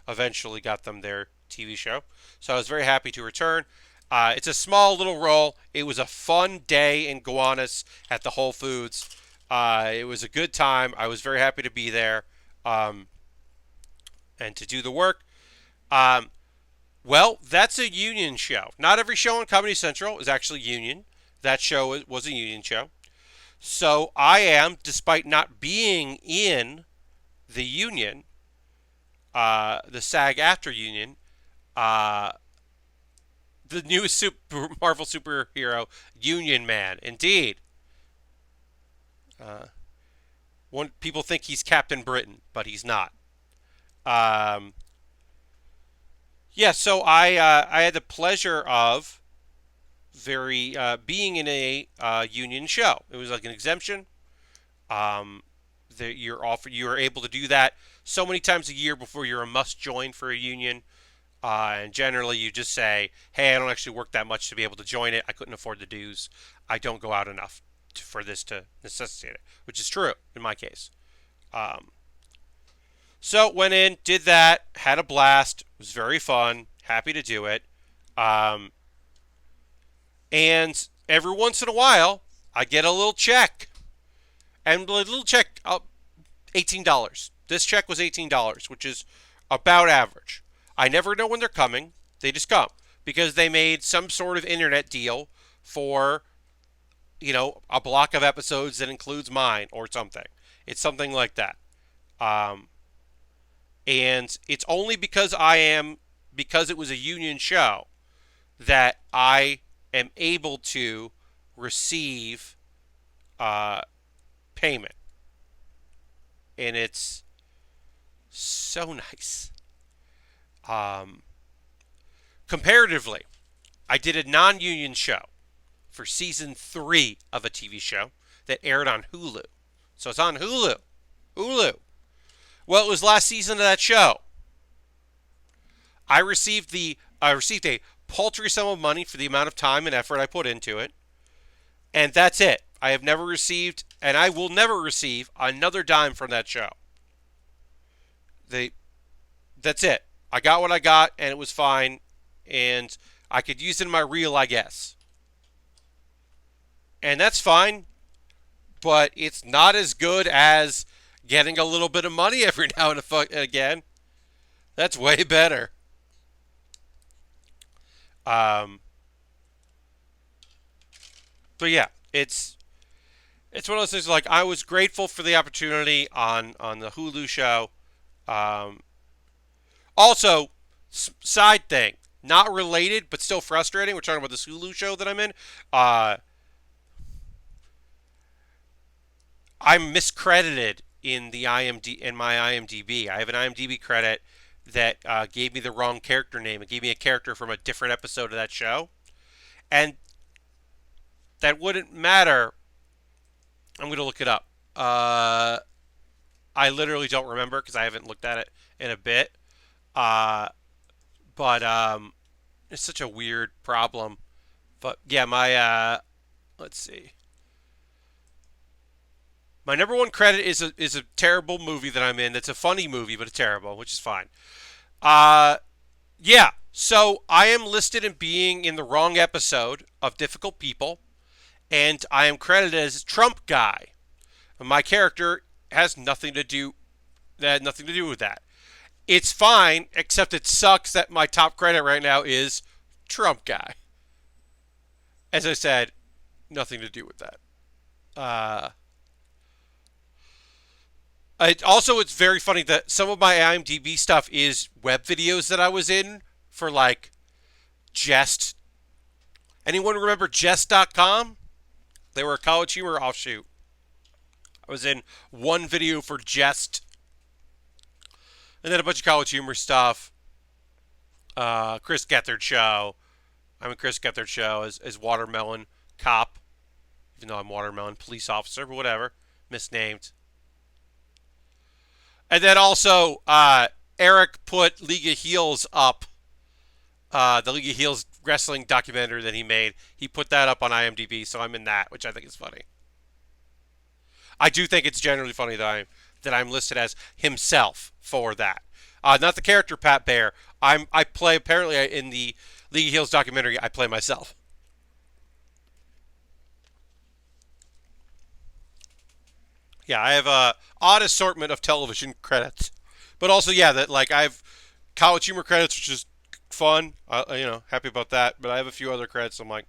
eventually got them their TV show. So I was very happy to return. It's a small little role. It was a fun day in Gowanus at the Whole Foods. It was a good time. I was very happy to be there and to do the work. Um, well, that's a union show. Not every show on Comedy Central is actually union. That show was a union show. So I am, despite not being in the union, the SAG-AFTRA union, uh, the newest Marvel superhero union man. Indeed. Uh, people think he's Captain Britain, but he's not. Um, yeah, so I had the pleasure of very being in a union show. It was like an exemption. Um, that you are able to do that so many times a year before you're a must join for a union. And generally, you just say, "Hey, I don't actually work that much to be able to join it. I couldn't afford the dues. I don't go out enough for this to necessitate it," which is true in my case. Um, so went in, did that, had a blast. It was very fun. Happy to do it. Um, and every once in a while, I get a little check, and the little check, $18. This check was $18, which is about average. I never know when they're coming. They just come because they made some sort of internet deal for, a block of episodes that includes mine or something. It's something like that. Um, and it's only because it was a union show that I am able to receive payment. And it's so nice. Um, Comparatively, I did a non-union show for season 3 of a TV show that aired on Hulu. So it's on Hulu. Hulu. Well, it was last season of that show. I received a paltry sum of money for the amount of time and effort I put into it. And that's it. I have never received, and I will never receive, another dime from that show. That's it. I got what I got, and it was fine, and I could use it in my reel, I guess. And that's fine, but it's not as good as getting a little bit of money every now and again. That's way better. But yeah, it's one of those things. Like, I was grateful for the opportunity on the Hulu show. Um, Also, side thing, not related but still frustrating. We're talking about this Hulu show that I'm in. I'm miscredited in my IMDb. I have an IMDb credit that gave me the wrong character name. It gave me a character from a different episode of that show, and that wouldn't matter. I'm going to look it up. I literally don't remember because I haven't looked at it in a bit. Uh, but it's such a weird problem. But yeah, let's see. My number one credit is a terrible movie that I'm in. That's a funny movie, but it's terrible, which is fine. Uh, yeah. So I am listed in being in the wrong episode of Difficult People, and I am credited as Trump Guy. My character has nothing to do with that. It's fine, except it sucks that my top credit right now is Trump Guy. As I said, nothing to do with that. Uh, it's very funny that some of my IMDb stuff is web videos that I was in for, like, Jest. Anyone remember Jest.com? They were a College Humor offshoot. I was in one video for Jest. And then a bunch of College Humor stuff. Chris Gethard show. I'm in Chris Gethard show as Watermelon Cop. Even though I'm Watermelon Police Officer, but whatever. Misnamed. And then also, Eric put League of Heels up. The League of Heels wrestling documentary that he made. He put that up on IMDb, so I'm in that, which I think is funny. I do think it's generally funny that I'm listed as himself for that. Not the character Pat Baer. I play, apparently in the League of Heels documentary, I play myself. Yeah, I have a odd assortment of television credits, but also that like I have College Humor credits, which is fun. Happy about that. But I have a few other credits. I'm like,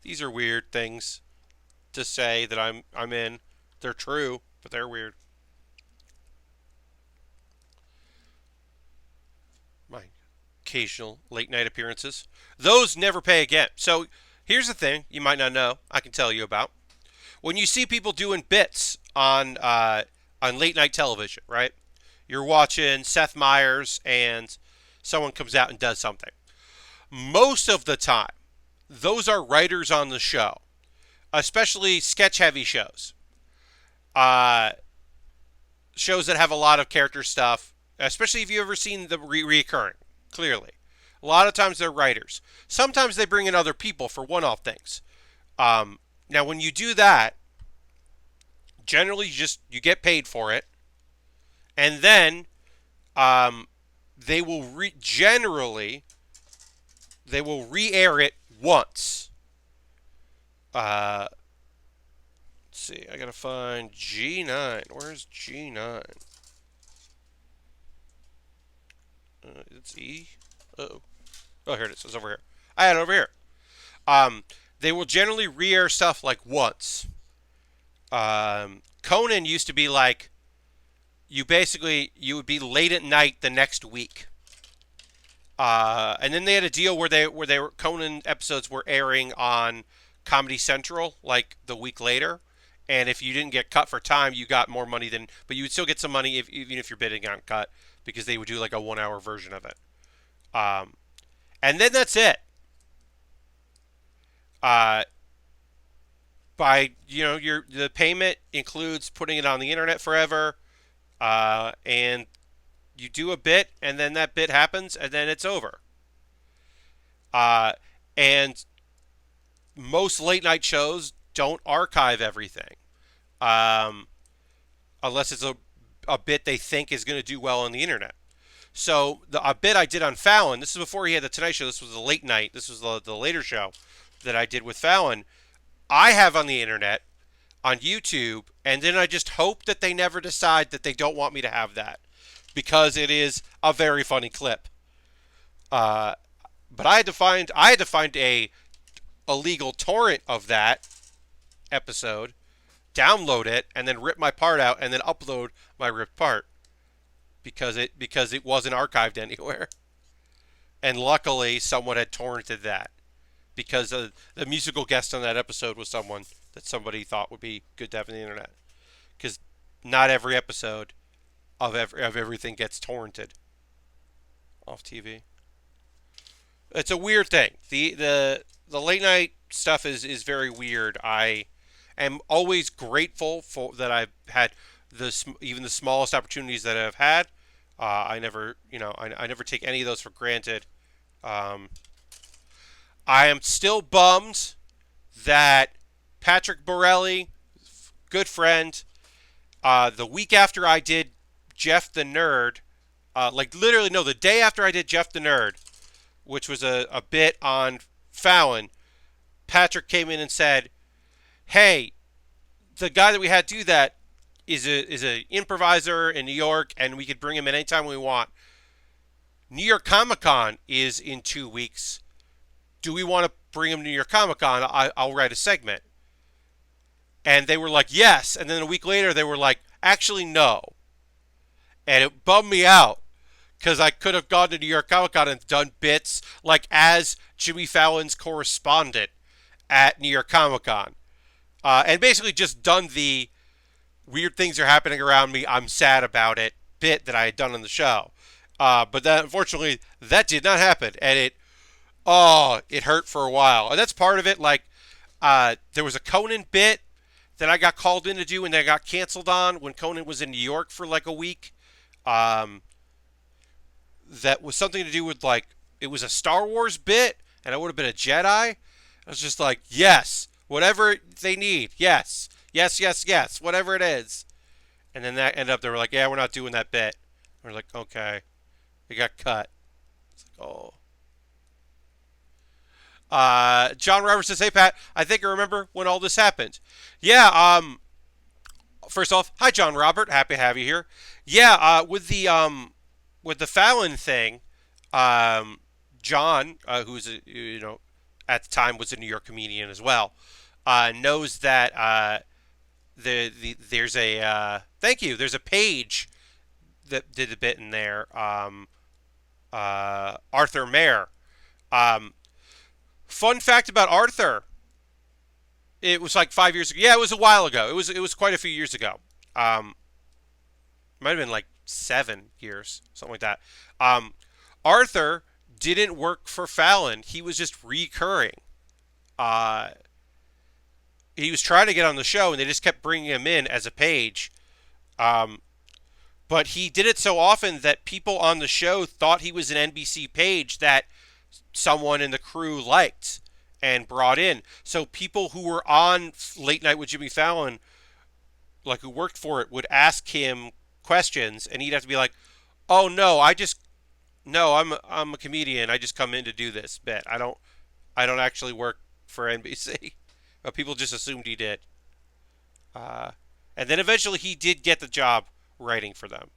these are weird things to say that I'm in. They're true, but they're weird. My occasional late night appearances. Those never pay again. So here's the thing you might not know. I can tell you about. When you see people doing bits on late night television, right? You're watching Seth Meyers and someone comes out and does something. Most of the time, those are writers on the show, especially sketch-heavy shows. Uh, Shows that have a lot of character stuff, especially if you've ever seen the reoccurring. Clearly, a lot of times they're writers. Sometimes they bring in other people for one-off things. Now, when you do that, generally you get paid for it, and then they will generally they will re-air it once. Let's see. I gotta find G9. Where's G9? It's E. Oh, here it is. It's over here. I had it over here. They will generally re-air stuff like once. Conan used to be like you would be late at night the next week. And then they had a deal where Conan episodes were airing on Comedy Central like the week later, and if you didn't get cut for time, you got more money but you would still get some money even if you're bidding on cut because they would do like a 1 hour version of it. And then that's it. By the payment includes putting it on the internet forever, and you do a bit, and then that bit happens, and then it's over. And most late night shows don't archive everything, unless it's a bit they think is going to do well on the internet. So a bit I did on Fallon, this is before he had the Tonight Show, this was the late night, this was the later show that I did with Fallon, I have on the internet, on YouTube, and then I just hope that they never decide that they don't want me to have that, because it is a very funny clip. But I had to find a illegal torrent of that episode, download it, and then rip my part out, and then upload my ripped part because it wasn't archived anywhere. And luckily, someone had torrented that because the musical guest on that episode was someone that somebody thought would be good to have on the internet. Because not every episode of everything gets torrented off TV. It's a weird thing. The late night stuff is very weird. I am always grateful for that I've had even the smallest opportunities that I've had. I never take any of those for granted. I am still bummed that Patrick Borelli, good friend, the week after I did Jeff the Nerd, the day after I did Jeff the Nerd, which was a bit on Fallon, Patrick came in and said, "Hey, the guy that we had do that is a improviser in New York, and we could bring him in anytime we want. New York Comic Con is in 2 weeks. Do we want to bring him to New York Comic Con? I'll write a segment." And they were like, yes. And then a week later, they were like, actually, no. And it bummed me out because I could have gone to New York Comic Con and done bits like as Jimmy Fallon's correspondent at New York Comic Con. And basically just done the weird things are happening around me, I'm sad about it bit that I had done on the show. But that, unfortunately, that did not happen. And it hurt for a while. And that's part of it. Like, there was a Conan bit that I got called in to do and then I got canceled on when Conan was in New York for like a week. That was something to do with, like, it was a Star Wars bit and I would have been a Jedi. I was just like, yes, whatever they need. Yes, whatever it is. And then that ended up, they were like, yeah, we're not doing that bit. We're like, okay. It got cut. It's like, oh. John Roberts says, "Hey Pat, I think I remember when all this happened." Yeah. First off, hi John Robert, happy to have you here. Yeah. With the Fallon thing, John, who's at the time was a New York comedian as well, knows that there's a thank you. There's a page that did a bit in there. Arthur Mayer. Fun fact about Arthur. It was like 5 years ago. Yeah, it was a while ago. It was quite a few years ago. Might have been like 7 years, something like that. Arthur didn't work for Fallon. He was just recurring. Uh, he was trying to get on the show, and they just kept bringing him in as a page. Um, but he did it so often that people on the show thought he was an NBC page that someone in the crew liked and brought in. So people who were on Late Night with Jimmy Fallon, like who worked for it, would ask him questions, and he'd have to be like, "Oh no, no, I'm a comedian. I just come in to do this bit. I don't actually work for NBC." But people just assumed he did. Uh, and then eventually he did get the job writing for them.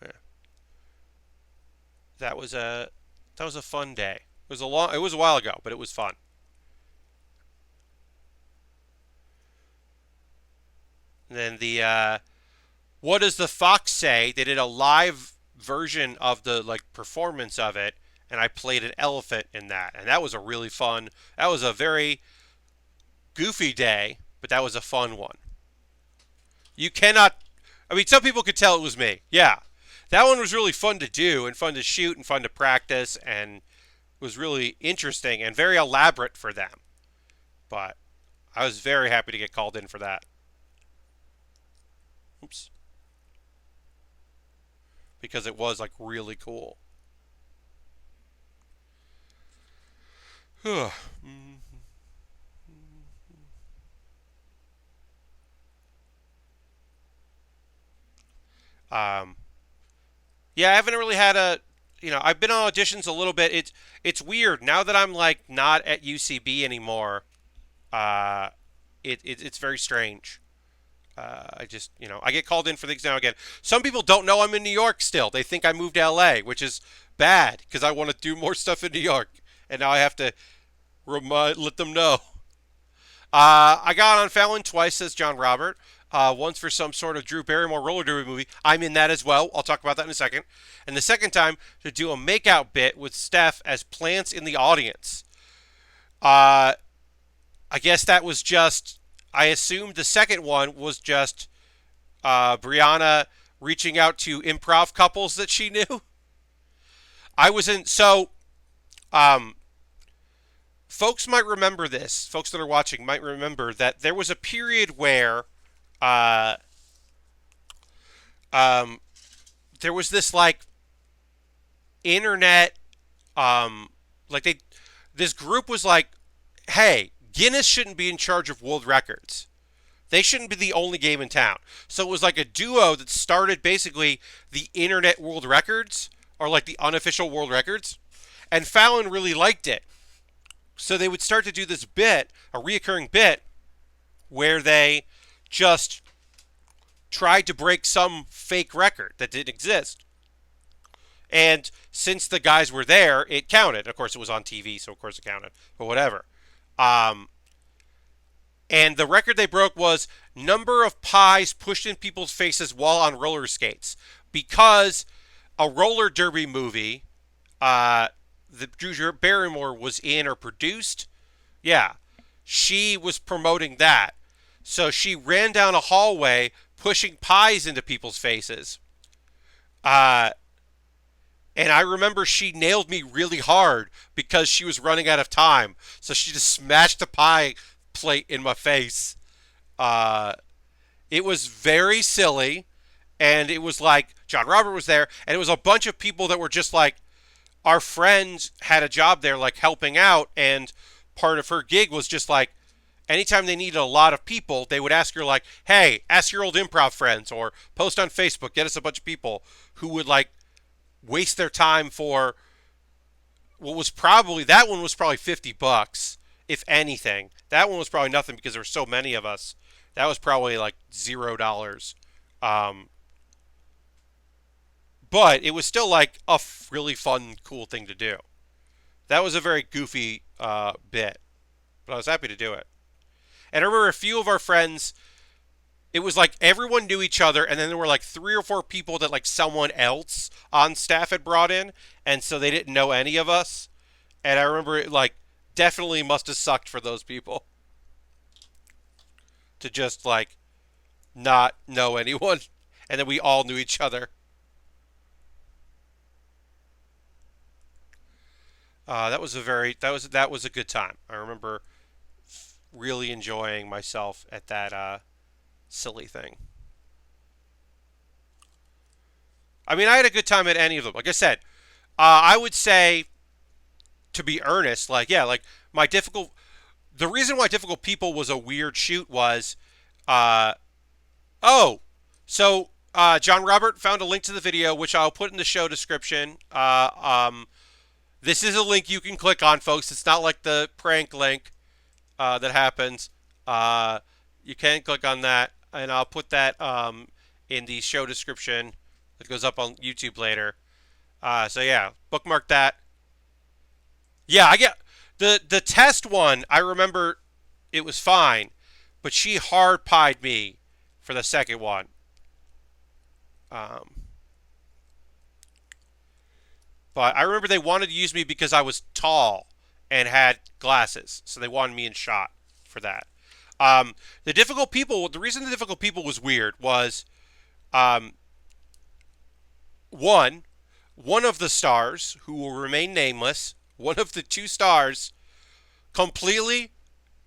Yeah. That was a that was a fun day. It was a while ago, but it was fun. And then the what does the fox say? They did a live version of the like performance of it, and I played an elephant in that, and that was a really fun. That was a very goofy day, but that was a fun one. You cannot. I mean, some people could tell it was me. Yeah, that one was really fun to do and fun to shoot and fun to practice, and was really interesting and very elaborate for them. But I was very happy to get called in for that. Oops. Because it was like really cool. um, yeah, I haven't really had a, I've been on auditions a little bit. It's weird now that I'm like not at UCB anymore. Uh, it's very strange. I just, I get called in for things now and again. Some people don't know I'm in New York still. They think I moved to LA, which is bad because I want to do more stuff in New York, and now I have to let them know. I got on Fallon twice, says John Robert. Once for some sort of Drew Barrymore roller derby movie. I'm in that as well. I'll talk about that in a second. And the second time to do a makeout bit with Steph as plants in the audience. I guess that was just. I assumed the second one was just Brianna reaching out to improv couples that she knew. I was in. So, um, folks might remember this. Folks that are watching might remember that there was a period where uh, um, there was this like internet, like this group was like, hey, Guinness shouldn't be in charge of world records. They shouldn't be the only game in town. So it was like a duo that started basically the internet world records, or like the unofficial world records. And Fallon really liked it. So they would start to do this bit, a reoccurring bit, where they just tried to break some fake record that didn't exist. And since the guys were there, it counted. Of course, it was on TV, so of course it counted. But whatever. Um, and the record they broke was number of pies pushed in people's faces while on roller skates. Because a roller derby movie, the Drew Barrymore was in or produced. Yeah, she was promoting that. So she ran down a hallway pushing pies into people's faces. Uh, and I remember she nailed me really hard because she was running out of time. So she just smashed a pie plate in my face. Uh, it was very silly. And it was like John Robert was there. And it was a bunch of people that were just like, our friend had a job there, like helping out. And part of her gig was just like, anytime they needed a lot of people, they would ask her like, hey, ask your old improv friends or post on Facebook, get us a bunch of people who would like waste their time for what was probably, that one was probably $50, if anything. That one was probably nothing because there were so many of us. That was probably like $0. Um, but it was still like a really fun, cool thing to do. That was a very goofy bit, but I was happy to do it. And I remember a few of our friends, it was like everyone knew each other, and then there were like 3 or 4 people that like someone else on staff had brought in, and so they didn't know any of us. And I remember it like definitely must have sucked for those people to just like not know anyone, and then we all knew each other. That was a good time. I remember really enjoying myself at that silly thing. I mean, I had a good time at any of them. Like I said, I would say, to be earnest, like yeah, like my difficult. The reason why difficult people was a weird shoot was, uh, oh, so John Robert found a link to the video, which I'll put in the show description. This is a link you can click on, folks. It's not like the prank link that happens. Uh, you can click on that, and I'll put that in the show description that goes up on YouTube later. So yeah, bookmark that. Yeah, I get the test one. I remember it was fine, but she hard pied me for the second one. Um, but I remember they wanted to use me because I was tall and had glasses, so they wanted me in shot for that. The difficult people. The reason the difficult people was weird was um, one one of the stars who will remain nameless. One of the two stars completely,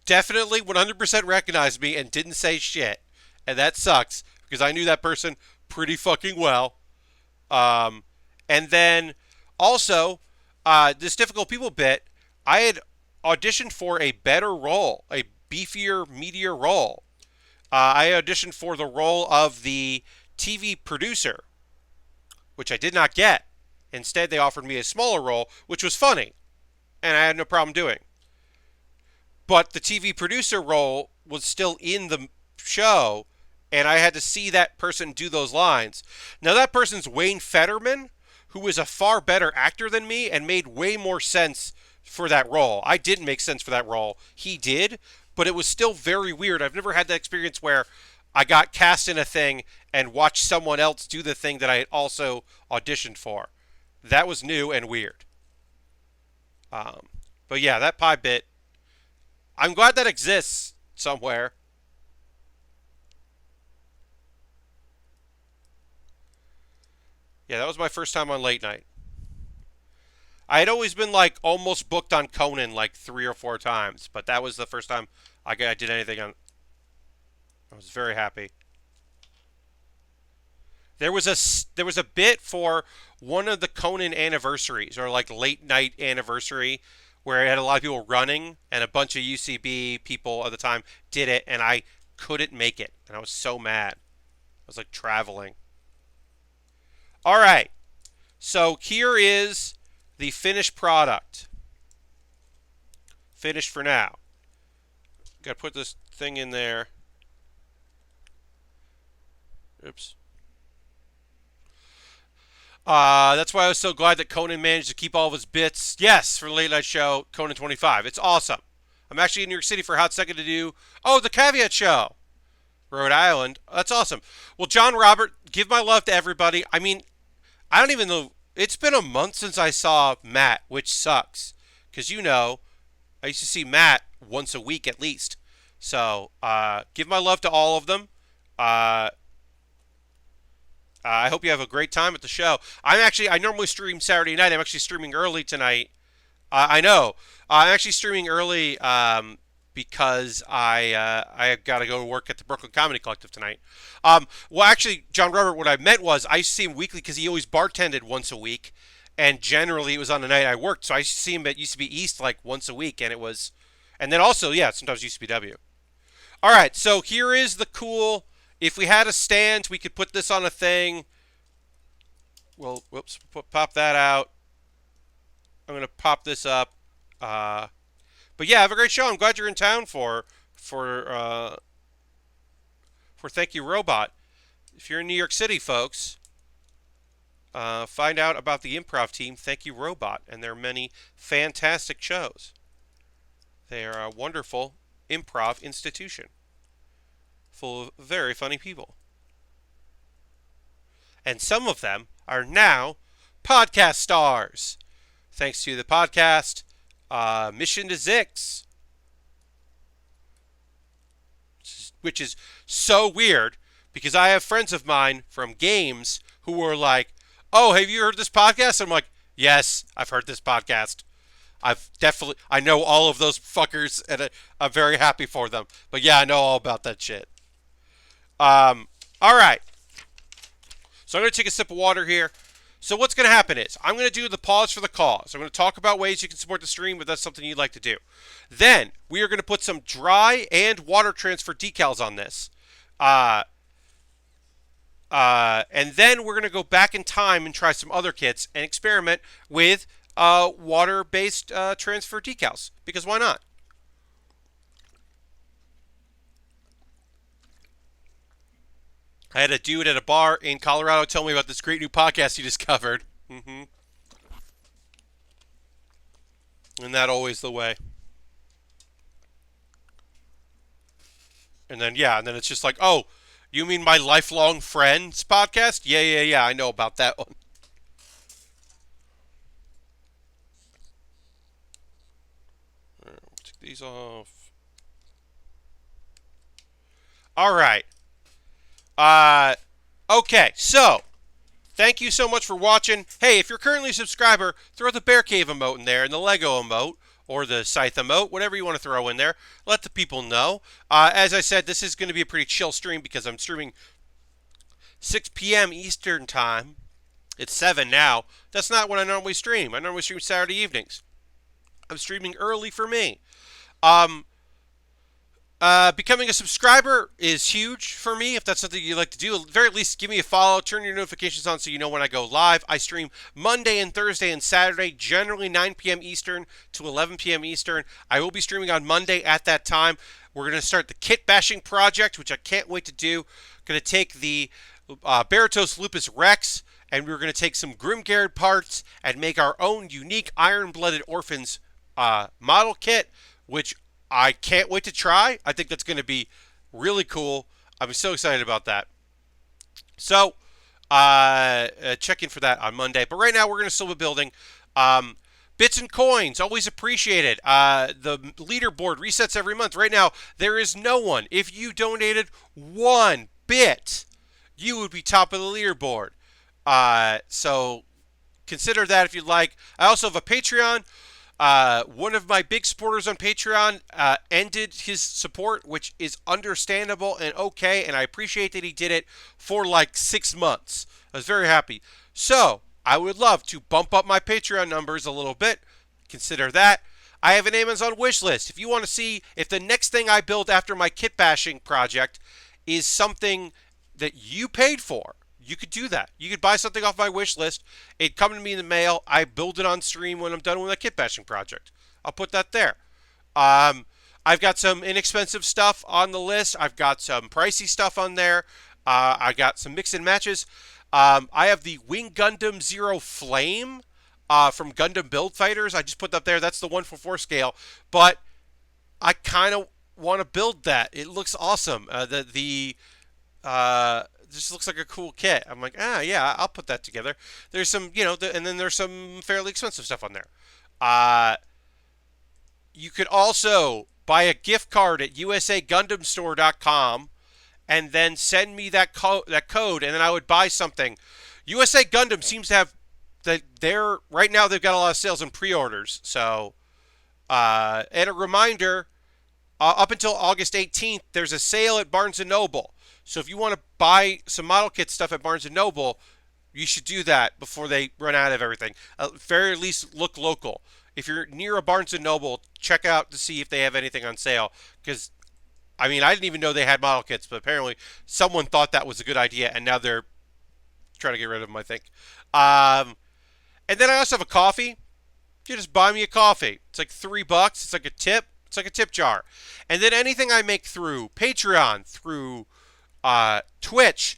definitely, 100% recognized me and didn't say shit, and that sucks because I knew that person pretty fucking well. Um, and then also, this difficult people bit, I had auditioned for a better role, a beefier, meatier role. I auditioned for the role of the TV producer, which I did not get. Instead, they offered me a smaller role, which was funny, and I had no problem doing. But the TV producer role was still in the show, and I had to see that person do those lines. Now, that person's Wayne Fetterman, who is a far better actor than me and made way more sense for that role. I didn't make sense for that role. He did, but it was still very weird. I've never had that experience where I got cast in a thing and watched someone else do the thing that I had also auditioned for. That was new and weird. Um, but yeah, that pie bit, I'm glad that exists somewhere. Yeah, that was my first time on late night. I had always been like almost booked on Conan like 3 or 4 times, but that was the first time I did anything on. I was very happy. There was a bit for one of the Conan anniversaries or like late night anniversary where I had a lot of people running and a bunch of UCB people at the time did it and I couldn't make it and I was so mad. I was like traveling. All right. So here is the finished product. Finished for now. Got to put this thing in there. Oops. That's why I was so glad that Conan managed to keep all of his bits. Yes, for the late night show, Conan 25. It's awesome. I'm actually in New York City for a hot second to do, the Caveat Show. Rhode Island. That's awesome. Well, John Robert, give my love to everybody. I mean, I don't even know. It's been a month since I saw Matt, which sucks. Because, I used to see Matt once a week at least. So, give my love to all of them. I hope you have a great time at the show. I normally stream Saturday night. I'm actually streaming early tonight. I know. I'm actually streaming early because I got to go to work at the Brooklyn Comedy Collective tonight. Well, actually, John Robert, what I meant was I used to see him weekly because he always bartended once a week, and generally it was on the night I worked. So I used to see him at UCB East like once a week, and then also sometimes UCBW. All right, so here is the cool. If we had a stand, we could put this on a thing. Well, whoops, pop that out. I'm gonna pop this up. But yeah, have a great show. I'm glad you're in town for Thank You Robot. If you're in New York City, folks, find out about the improv team, Thank You Robot, and their many fantastic shows. They are a wonderful improv institution full of very funny people. And some of them are now podcast stars. Thanks to the podcast Mission to Zix. Which is so weird because I have friends of mine from games who were like, oh, have you heard this podcast? I'm like, yes, I've heard this podcast. I know all of those fuckers, and I'm very happy for them. But yeah, I know all about that shit. All right. So I'm going to take a sip of water here. So what's going to happen is I'm going to do the pause for the cause. I'm going to talk about ways you can support the stream if that's something you'd like to do. Then we are going to put some dry and water transfer decals on this. And then we're going to go back in time and try some other kits and experiment with water-based transfer decals. Because why not? I had a dude at a bar in Colorado tell me about this great new podcast he discovered. And that always the way. And then, yeah, and then it's just like, oh, you mean my lifelong friends podcast? Yeah, I know about that one. Take these off. All right. Okay, so thank you so much for watching. Hey, if you're currently a subscriber, throw the Bear Cave emote in there and the Lego emote or the Scythe emote, whatever you want to throw in there. Let the people know. As I said, this is going to be a pretty chill stream because I'm streaming 6 p.m. Eastern Time. It's 7 now. That's not when I normally stream. I normally stream Saturday evenings. I'm streaming early for me. Becoming a subscriber is huge for me. If that's something you'd like to do, at the very least, give me a follow. Turn your notifications on so you know when I go live. I stream Monday and Thursday and Saturday, generally 9 p.m. Eastern to 11 p.m. Eastern. I will be streaming on Monday at that time. We're going to start the kit bashing project, which I can't wait to do. Going to take the Baratos Lupus Rex, and we're going to take some Grimgard parts and make our own unique Iron-Blooded Orphans model kit, which I can't wait to try. I think that's going to be really cool. I'm so excited about that. So, check in for that on Monday. But right now, we're going to still be building. Bits and coins, always appreciated. The leaderboard resets every month. Right now, there is no one. If you donated 1 bit, you would be top of the leaderboard. So, consider that if you'd like. I also have a Patreon. One of my big supporters on Patreon ended his support, which is understandable and okay, and I appreciate that he did it for like 6 months. I was very happy. So, I would love to bump up my Patreon numbers a little bit. Consider that. I have an Amazon wish list. If you want to see if the next thing I build after my kit bashing project is something that you paid for, you could do that. You could buy something off my wish list. It'd come to me in the mail. I build it on stream when I'm done with a kit bashing project. I'll put that there. I've got some inexpensive stuff on the list. I've got some pricey stuff on there. I got some mix and matches. I have the Wing Gundam Zero Flame from Gundam Build Fighters. I just put that there. That's the 1/4 scale. But I kind of want to build that. It looks awesome. Just looks like a cool kit. I'm like, yeah, I'll put that together. There's some, and then there's some fairly expensive stuff on there. You could also buy a gift card at usagundamstore.com and then send me that code, and then I would buy something. USA Gundam seems to have right now they've got a lot of sales and pre-orders. So, and a reminder, up until August 18th, there's a sale at Barnes & Noble. So if you want to buy some model kit stuff at Barnes & Noble, you should do that before they run out of everything. At the very least, look local. If you're near a Barnes & Noble, check out to see if they have anything on sale. Because, I didn't even know they had model kits, but apparently someone thought that was a good idea, and now they're trying to get rid of them, I think. And then I also have a coffee. You just buy me a coffee. It's like $3. It's like a tip. It's like a tip jar. And then anything I make through Patreon, through Twitch,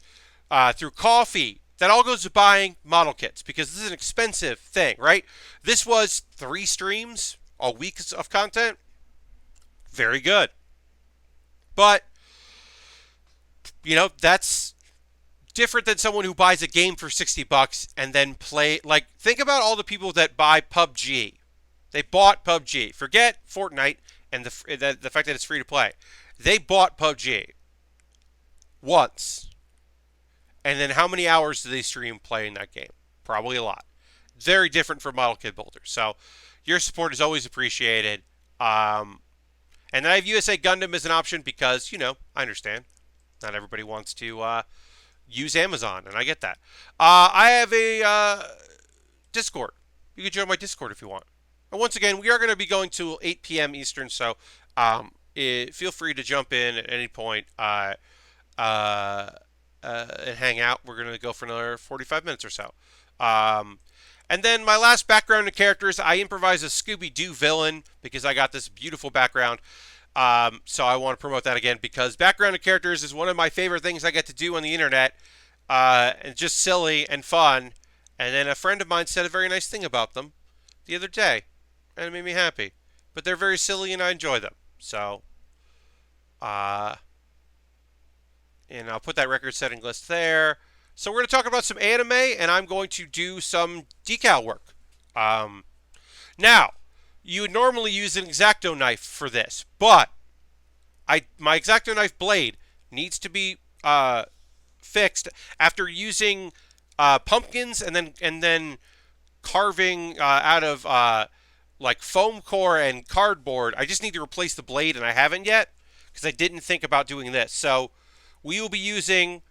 through coffee, that all goes to buying model kits because this is an expensive thing, right? This was 3 streams, a week of content. Very good. But, that's different than someone who buys a game for $60 and then play. Like, think about all the people that buy PUBG. They bought PUBG. Forget Fortnite and the fact that it's free to play. They bought PUBG once. And then how many hours do they stream playing that game? Probably a lot. Very different from model kit builders. So, Your support is always appreciated. Um, and then I have USA Gundam as an option because, I understand. Not everybody wants to use Amazon, and I get that. I have a Discord. You can join my Discord if you want. And once again, we are going to be going to 8 p.m. Eastern, so feel free to jump in at any point and hang out. We're going to go for another 45 minutes or so. And then my last background to characters, I improvise a Scooby-Doo villain because I got this beautiful background. So I want to promote that again because background to characters is one of my favorite things I get to do on the internet. And just silly and fun. And then a friend of mine said a very nice thing about them the other day, and it made me happy. But they're very silly, and I enjoy them. So, and I'll put that record setting list there. So we're going to talk about some anime, and I'm going to do some decal work. Now, you would normally use an X-Acto knife for this, but my X-Acto knife blade needs to be fixed after using pumpkins and then carving out of like foam core and cardboard. I just need to replace the blade, and I haven't yet because I didn't think about doing this. So we will be using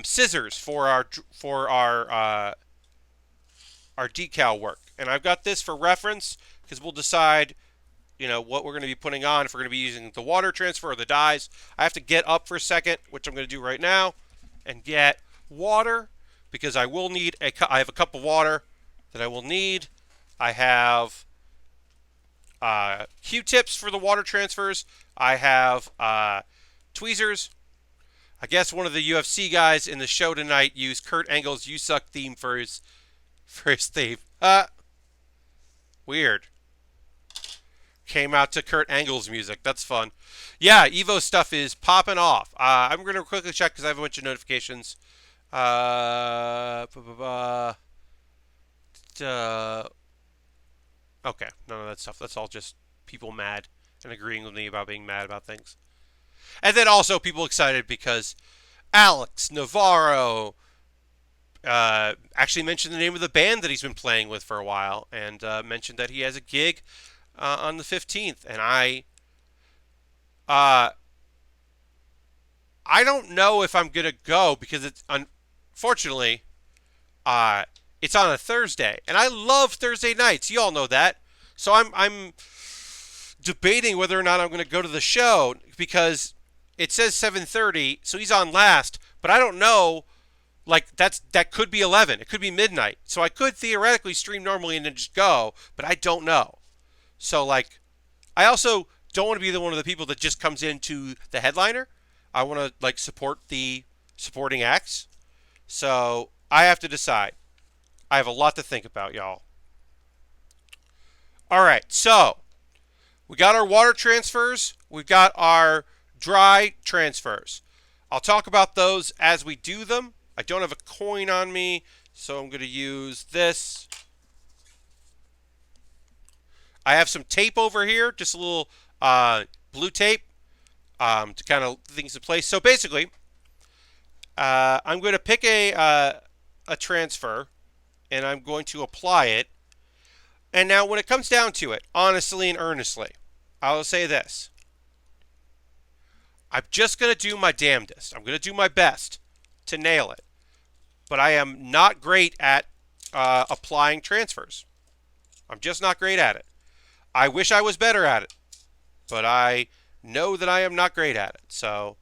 scissors for our decal work, and I've got this for reference because we'll decide what we're going to be putting on, if we're going to be using the water transfer or the dyes. I have to get up for a second, which I'm going to do right now, and get water because I will need I have a cup of water that I will need. I have Q-tips for the water transfers. I have tweezers. I guess one of the UFC guys in the show tonight used Kurt Angle's "You Suck" theme for his theme. Weird. Came out to Kurt Angle's music. That's fun. Yeah, Evo stuff is popping off. I'm going to quickly check because I have a bunch of notifications. Okay, none of that stuff. That's all just people mad and agreeing with me about being mad about things. And then also people excited because Alex Navarro actually mentioned the name of the band that he's been playing with for a while and mentioned that he has a gig on the 15th. And I don't know if I'm going to go because it's unfortunately it's on a Thursday, and I love Thursday nights. You all know that. So I'm debating whether or not I'm going to go to the show because it says 7:30, so he's on last, but I don't know. Like that could be 11. It could be midnight. So I could theoretically stream normally and then just go, but I don't know. So I also don't want to be one of the people that just comes into the headliner. I want to support the supporting acts. So I have to decide. I have a lot to think about, y'all. All right, so we got our water transfers. We've got our dry transfers. I'll talk about those as we do them. I don't have a coin on me, so I'm going to use this. I have some tape over here, just a little blue tape to kind of things in place. So basically, I'm going to pick a transfer, and I'm going to apply it. And now when it comes down to it, honestly and earnestly, I will say this. I'm just going to do my damnedest. I'm going to do my best to nail it. But I am not great at applying transfers. I'm just not great at it. I wish I was better at it. But I know that I am not great at it. So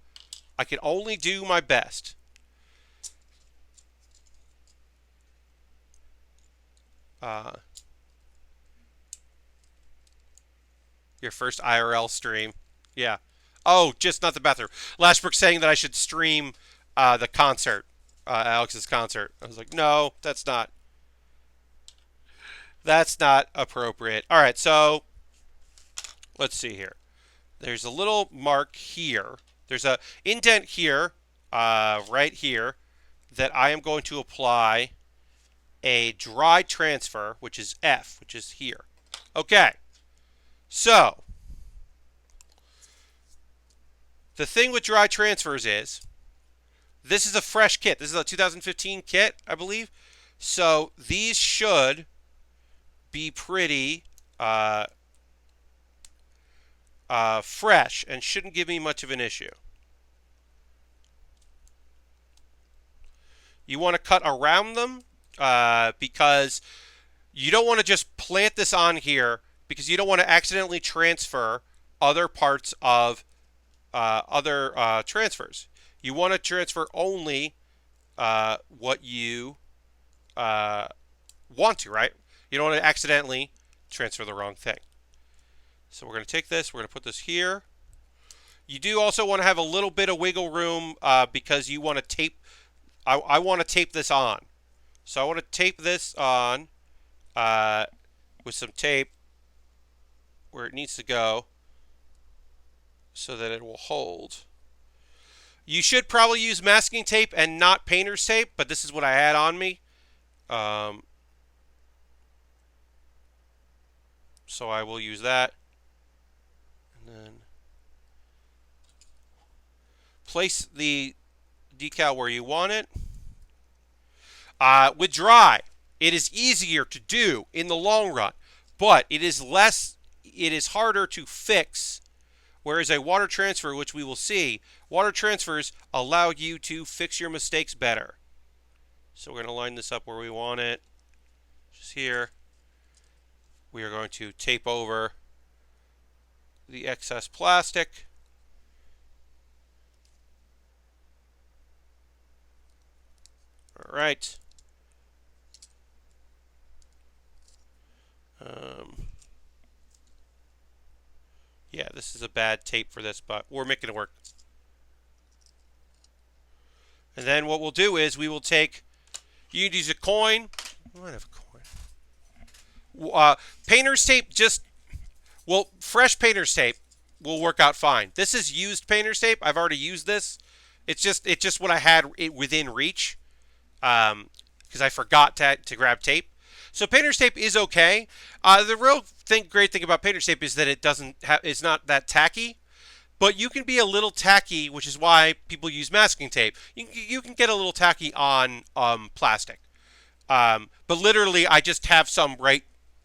I can only do my best. Your first IRL stream. Yeah. Oh, just not the bathroom. Lashbrook saying that I should stream the concert, Alex's concert. I was like, no, that's not appropriate. All right, so let's see here. There's a little mark here. There's a indent here, right here, that I am going to apply a dry transfer, which is F, which is here. Okay. So, the thing with dry transfers is, this is a fresh kit. This is a 2015 kit, I believe. So, these should be pretty uh, fresh and shouldn't give me much of an issue. You want to cut around them because you don't want to just plant this on here because you don't want to accidentally transfer other parts of other transfers. You want to transfer only what you want to, right? You don't want to accidentally transfer the wrong thing. So we're going to take this, we're going to put this here. You do also want to have a little bit of wiggle room because you want to tape, I want to tape this on. So I want to tape this on with some tape where it needs to go so that it will hold. You should probably use masking tape and not painter's tape, but this is what I had on me. So I will use that. And then place the decal where you want it. With dry, it is easier to do in the long run, but it is harder to fix. Whereas a water transfer, which we will see, water transfers allow you to fix your mistakes better. So we're going to line this up where we want it, just here. We are going to tape over the excess plastic. All right. Yeah, this is a bad tape for this, but we're making it work. And then what we'll do is we will take, you can use a coin. I might have a coin. Painter's tape fresh painter's tape will work out fine. This is used painter's tape. I've already used this. It's just what I had within reach because I forgot to grab tape. So painter's tape is okay. The real great thing about painter's tape is that it's not that tacky, but you can be a little tacky, which is why people use masking tape. You can get a little tacky on plastic. But literally, I just have some right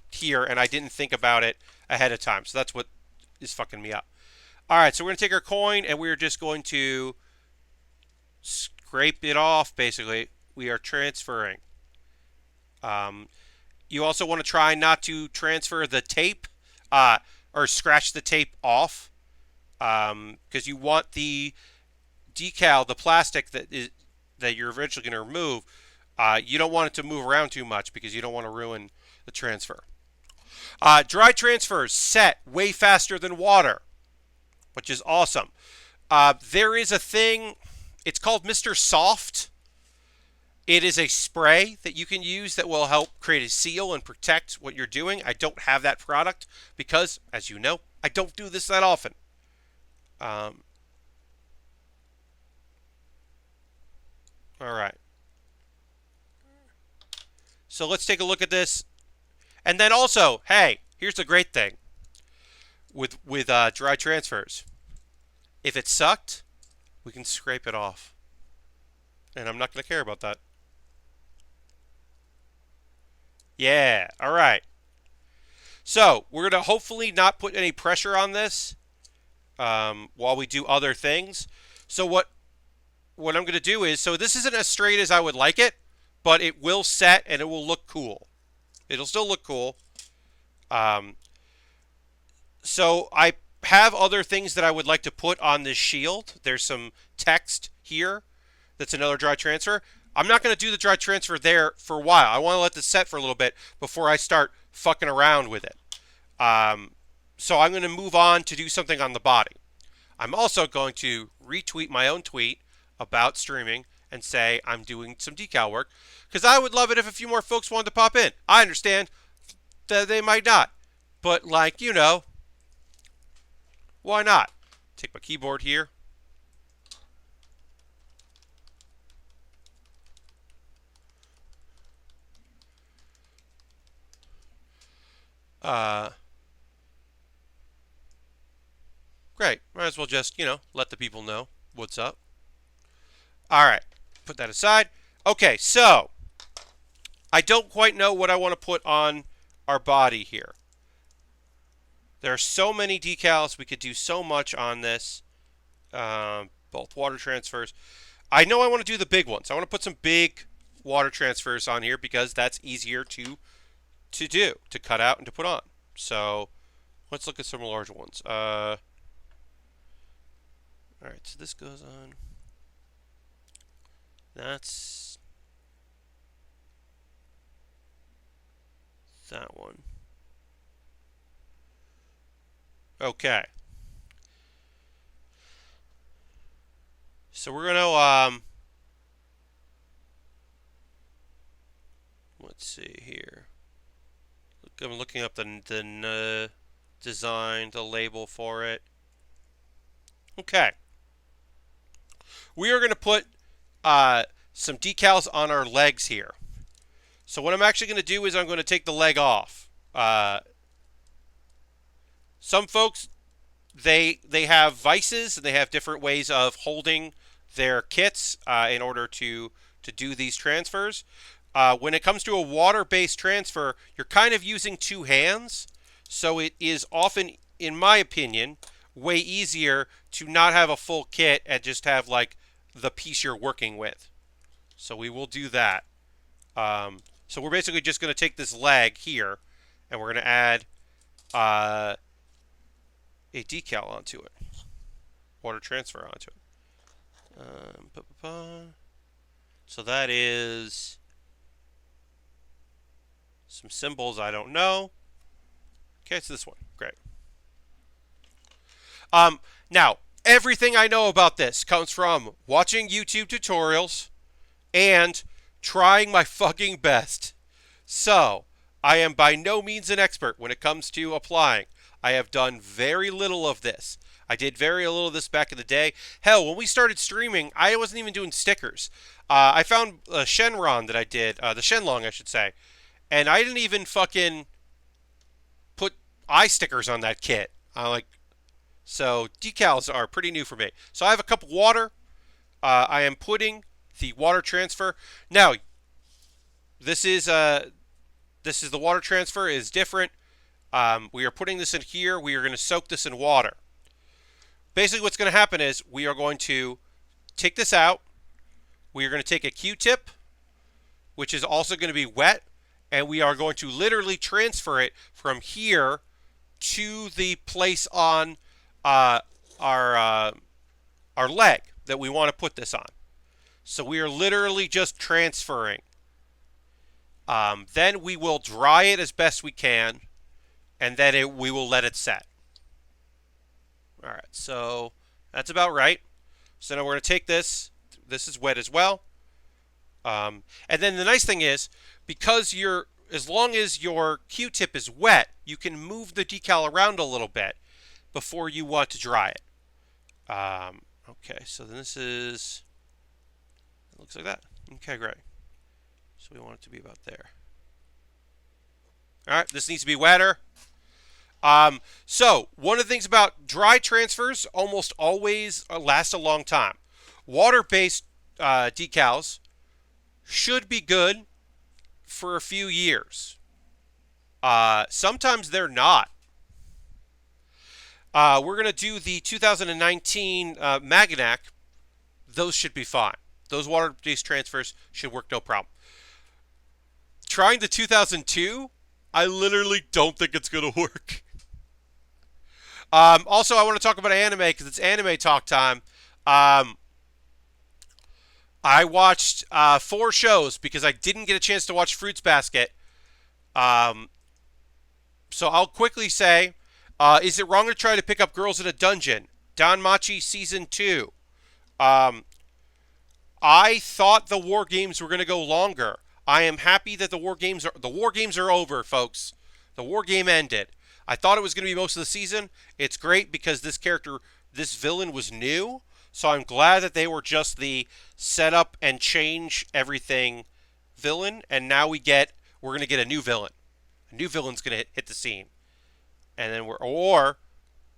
here, and I didn't think about it ahead of time. So that's what is fucking me up. All right, so we're going to take our coin, and we're just going to scrape it off, basically. We are transferring. You also want to try not to transfer the tape or scratch the tape off because you want the decal, the plastic that you're eventually going to remove, you don't want it to move around too much because you don't want to ruin the transfer. Dry transfers set way faster than water, which is awesome. There is a thing, it's called Mr. Soft. It is a spray that you can use that will help create a seal and protect what you're doing. I don't have that product because, as you know, I don't do this that often. All right. So let's take a look at this. And then also, hey, here's the great thing with dry transfers. If it sucked, we can scrape it off. And I'm not going to care about that. Yeah, all right. So we're going to hopefully not put any pressure on this while we do other things. So what I'm going to do is, so this isn't as straight as I would like it, but it will set and it will look cool. It'll still look cool. So I have other things that I would like to put on this shield. There's some text here. That's another dry transfer. I'm not going to do the dry transfer there for a while. I want to let this set for a little bit before I start fucking around with it. So I'm going to move on to do something on the body. I'm also going to retweet my own tweet about streaming and say I'm doing some decal work because I would love it if a few more folks wanted to pop in. I understand that they might not, but like, you know, why not? Take my keyboard here. Great. Might as well just, you know, let the people know what's up. All right. Put that aside. Okay, so I don't quite know what I want to put on our body here. There are so many decals. We could do so much on this. Both water transfers. I know I want to do the big ones. I want to put some big water transfers on here because that's easier to do, to cut out and to put on. So let's look at some larger ones. All right, so this goes on. That's that one. Okay. So we're gonna let's see here. I'm looking up the design, the label for it. Okay. We are gonna put some decals on our legs here. So what I'm actually going to do is I'm going to take the leg off. Some folks, they have vices and they have different ways of holding their kits in order to do these transfers. When it comes to a water-based transfer, you're kind of using two hands, so it is often, in my opinion, way easier to not have a full kit and just have like the piece you're working with. So we will do that. So we're basically just going to take this leg here, and we're going to add a decal onto it, water transfer onto it. So that is some symbols I don't know. Okay, it's this one. Great. Now, everything I know about this comes from watching YouTube tutorials and trying my fucking best. So, I am by no means an expert when it comes to applying. I have done very little of this. I did very little of this back in the day. Hell, when we started streaming, I wasn't even doing stickers. I found a Shenron that I did, the Shenlong, I should say, and I didn't even fucking put eye stickers on that kit. So decals are pretty new for me. So I have a cup of water. I am putting the water transfer. Now, this is the water transfer is different. We are putting this in here. We are going to soak this in water. Basically, what's going to happen is we are going to take this out. We are going to take a Q-tip, which is also going to be wet, and we are going to literally transfer it from here to the place on our leg that we want to put this on. So we are literally just transferring. Then we will dry it as best we can, and then we will let it set. All right, so that's about right. So now we're going to take this. This is wet as well. And then the nice thing is, because as long as your Q-tip is wet, you can move the decal around a little bit before you want to dry it. Okay, so then this is, it looks like that. Okay, great. So we want it to be about there. All right, this needs to be wetter. So one of the things about dry transfers almost always last a long time. Water-based decals should be good for a few years. Sometimes they're not. We're going to do the 2019 Maganac. Those should be fine. Those water-based transfers should work no problem. Trying the 2002, I literally don't think it's going to work. Also, I want to talk about anime because it's anime talk time. I watched 4 shows because I didn't get a chance to watch Fruits Basket. So I'll quickly say, is it wrong to try to pick up girls in a dungeon? Danmachi Season 2. I thought the War Games were going to go longer. I am happy that the War Games are over, folks. The War Game ended. I thought it was going to be most of the season. It's great because this villain was new. So I'm glad that they were just the set up and change everything villain. And now we're going to get a new villain. A new villain's going to hit the scene. And then or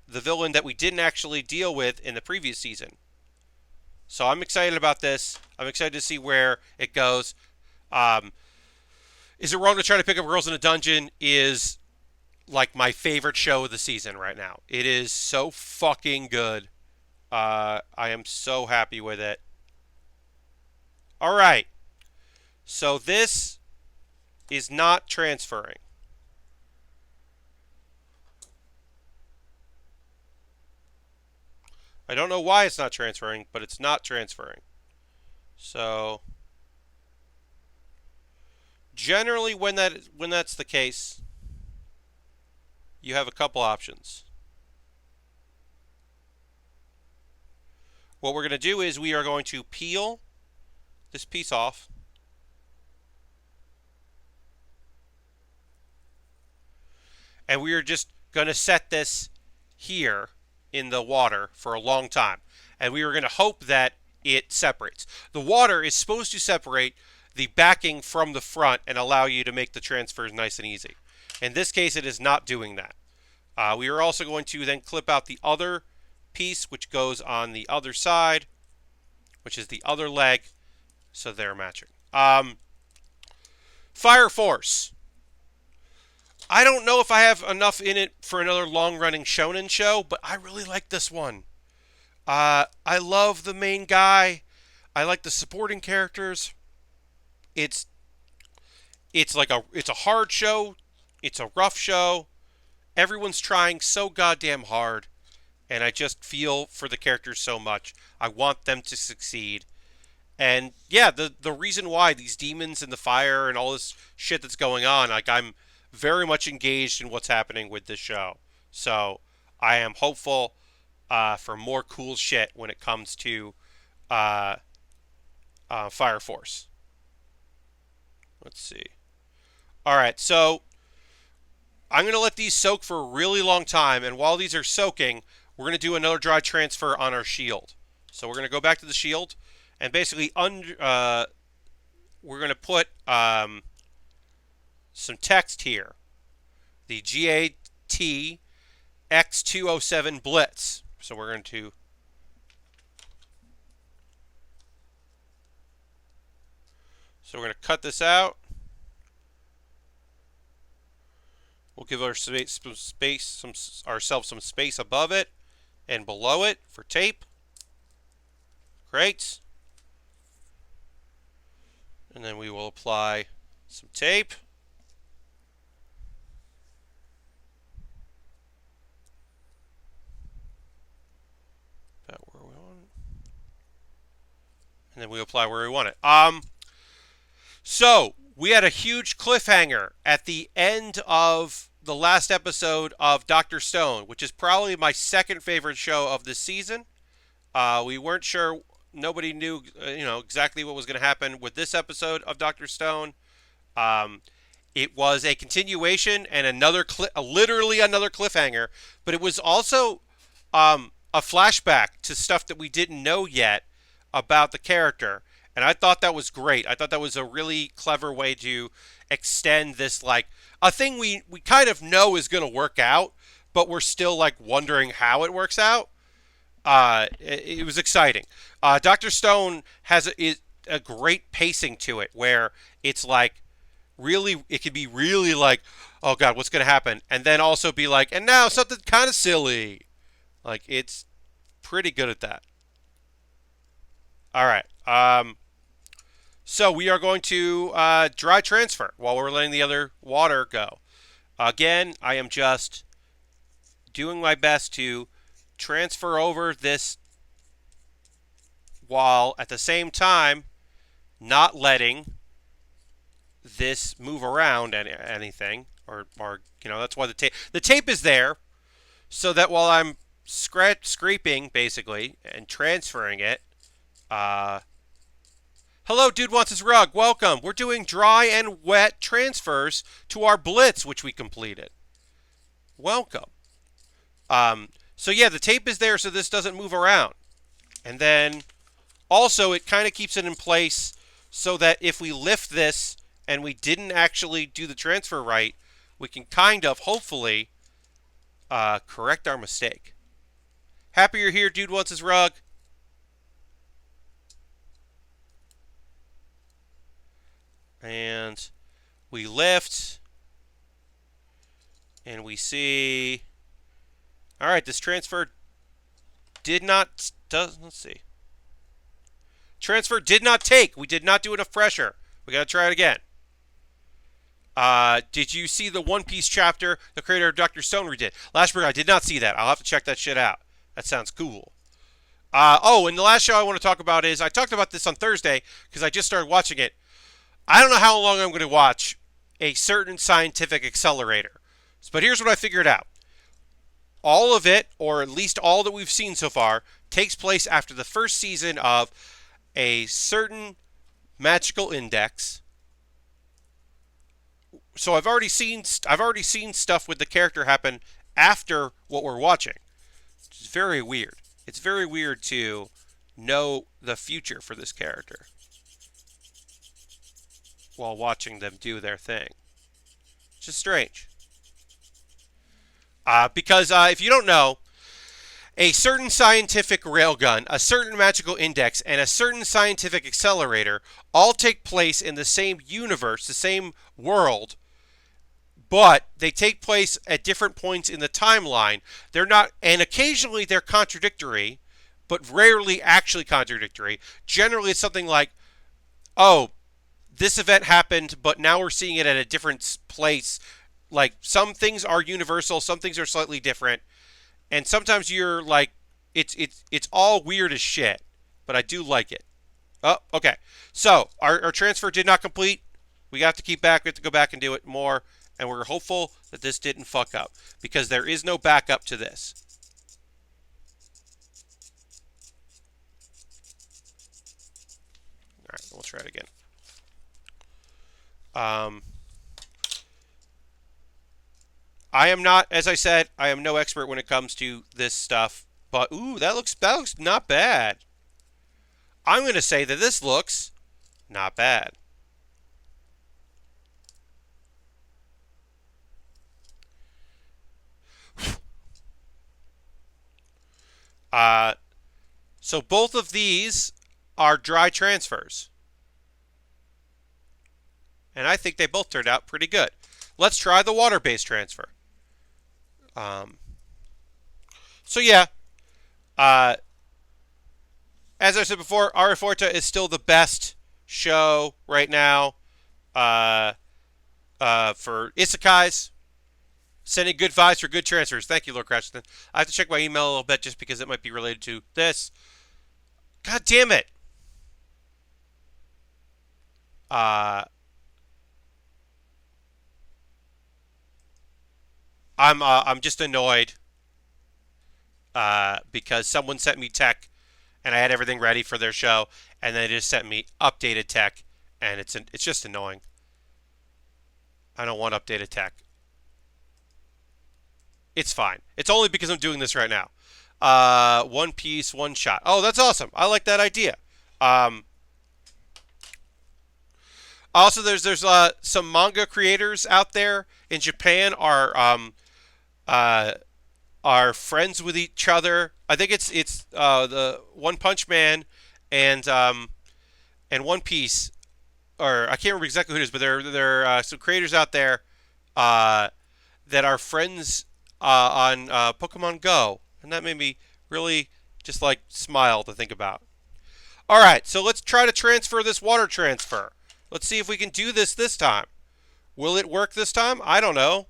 the villain that we didn't actually deal with in the previous season. So I'm excited about this. I'm excited to see where it goes. Is it wrong to try to pick up girls in a dungeon? Is like my favorite show of the season right now. It is so fucking good. I am so happy with it. All right. So this is not transferring. I don't know why it's not transferring, but it's not transferring. So generally when that's the case, you have a couple options. What we're going to do is we are going to peel this piece off. And we are just going to set this here in the water for a long time. And we are going to hope that it separates. The water is supposed to separate the backing from the front and allow you to make the transfers nice and easy. In this case, it is not doing that. We are also going to then clip out the other piece, which goes on the other side, which is the other leg, so they're matching. Fire Force. I don't know if I have enough in it for another long-running shonen show, but I really like this one. I love the main guy. I like the supporting characters. It's like it's a hard show. It's a rough show. Everyone's trying so goddamn hard, and I just feel for the characters so much. I want them to succeed. And yeah, the reason why these demons and the fire and all this shit that's going on, like I'm very much engaged in what's happening with this show. So I am hopeful for more cool shit when it comes to Fire Force. Let's see. All right, so I'm going to let these soak for a really long time, and while these are soaking, we're going to do another dry transfer on our shield. So we're going to go back to the shield, and basically we're going to put some text here. The GAT X207 Blitz. So we're going to cut this out. We'll give ourselves some space above it and below it for tape. Great. And then we will apply some tape. About where we want it. And then we apply where we want it. So we had a huge cliffhanger at the end of the last episode of Dr. Stone, which is probably my second favorite show of this season. We weren't sure. Nobody knew, exactly what was going to happen with this episode of Dr. Stone. It was a continuation and literally another cliffhanger, but it was also a flashback to stuff that we didn't know yet about the character. And I thought that was great. I thought that was a really clever way to extend this, like, a thing we kind of know is going to work out, but we're still, like, wondering how it works out. It was exciting. Dr. Stone has a great pacing to it, where it's, like, really, it can be really, like, oh, God, what's going to happen? And then also be like, and now something kind of silly. Like, it's pretty good at that. All right. So we are going to dry transfer while we're letting the other water go. Again, I am just doing my best to transfer over this while at the same time not letting this move around anything. Or that's why the tape is there, so that while I'm scraping basically and transferring it, hello, Dude Wants His Rug. Welcome. We're doing dry and wet transfers to our Blitz, which we completed. Welcome. So yeah, the tape is there so this doesn't move around. And then also it kind of keeps it in place so that if we lift this and we didn't actually do the transfer right, we can kind of, hopefully, correct our mistake. Happy you're here, Dude Wants His Rug. And we lift, And we see... All right, this transfer did not... let's see. Transfer did not take. We did not do enough pressure. We got to try it again. Did you see the One Piece chapter the creator of Dr. Stone redid? Lashberg, I did not see that. I'll have to check that shit out. That sounds cool. And the last show I want to talk about is, I talked about this on Thursday because I just started watching it. I don't know how long I'm going to watch a certain scientific accelerator. But here's what I figured out. All of it, or at least all that we've seen so far, takes place after the first season of a certain magical index. So I've already seen stuff with the character happen after what we're watching. It's very weird. It's very weird to know the future for this character while watching them do their thing. It's just strange. Because if you don't know, a certain scientific railgun, a certain magical index, and a certain scientific accelerator all take place in the same universe, the same world, but they take place at different points in the timeline. They're not, and occasionally they're contradictory, but rarely actually contradictory. Generally, it's something like, oh, this event happened, but now we're seeing it at a different place. Like, some things are universal, some things are slightly different, and sometimes you're like, it's all weird as shit, but I do like it. Oh, okay. So, our transfer did not complete. We have to keep back. We have to go back and do it more, and we're hopeful that this didn't fuck up, because there is no backup to this. All right, we'll try it again. I am not, as I said, I am no expert when it comes to this stuff. But, ooh, that looks not bad. I'm going to say that this looks not bad. So both of these are dry transfers. And I think they both turned out pretty good. Let's try the water-based transfer. So yeah, as I said before, Aria Forta is still the best show right now for isekais. Sending good vibes for good transfers. Thank you, Lord Cratchton. I have to check my email a little bit just because it might be related to this. God damn it. I'm just annoyed because someone sent me tech and I had everything ready for their show, and they just sent me updated tech, and it's just annoying. I don't want updated tech. It's fine. It's only because I'm doing this right now. One piece, one shot. Oh, that's awesome. I like that idea. Also, there's some manga creators out there in Japan are friends with each other. I think it's the One Punch Man and One Piece, or I can't remember exactly who it is, but there are some creators out there that are friends on Pokemon Go, and that made me really just like smile to think about. All right, so let's try to transfer this water transfer. Let's see if we can do this time. Will it work this time? I don't know.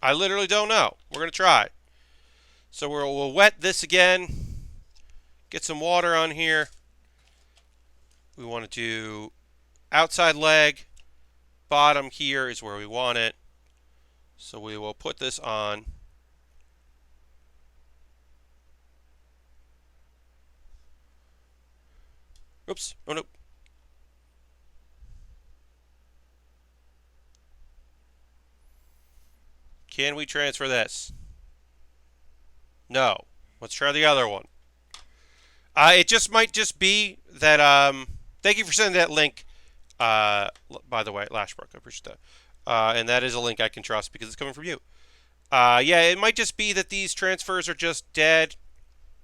I literally don't know. We're going to try. So we'll wet this again. Get some water on here. We want to do outside leg. Bottom here is where we want it. So we will put this on. Oops. Oh, no. Can we transfer this? No. Let's try the other one. It just might just be that, thank you for sending that link, by the way, Lashbrook, I appreciate that. And that is a link I can trust because it's coming from you. Yeah, it might just be that these transfers are just dead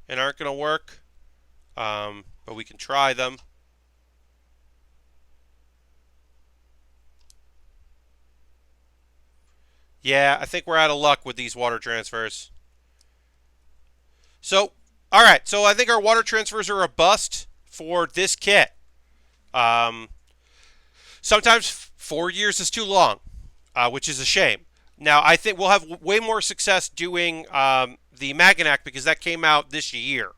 and aren't going to work. but we can try them. Yeah, I think we're out of luck with these water transfers. So, all right. So I think our water transfers are a bust for this kit. Um, Sometimes 4 years is too long, which is a shame. Now, I think we'll have way more success doing the Maganac because that came out this year.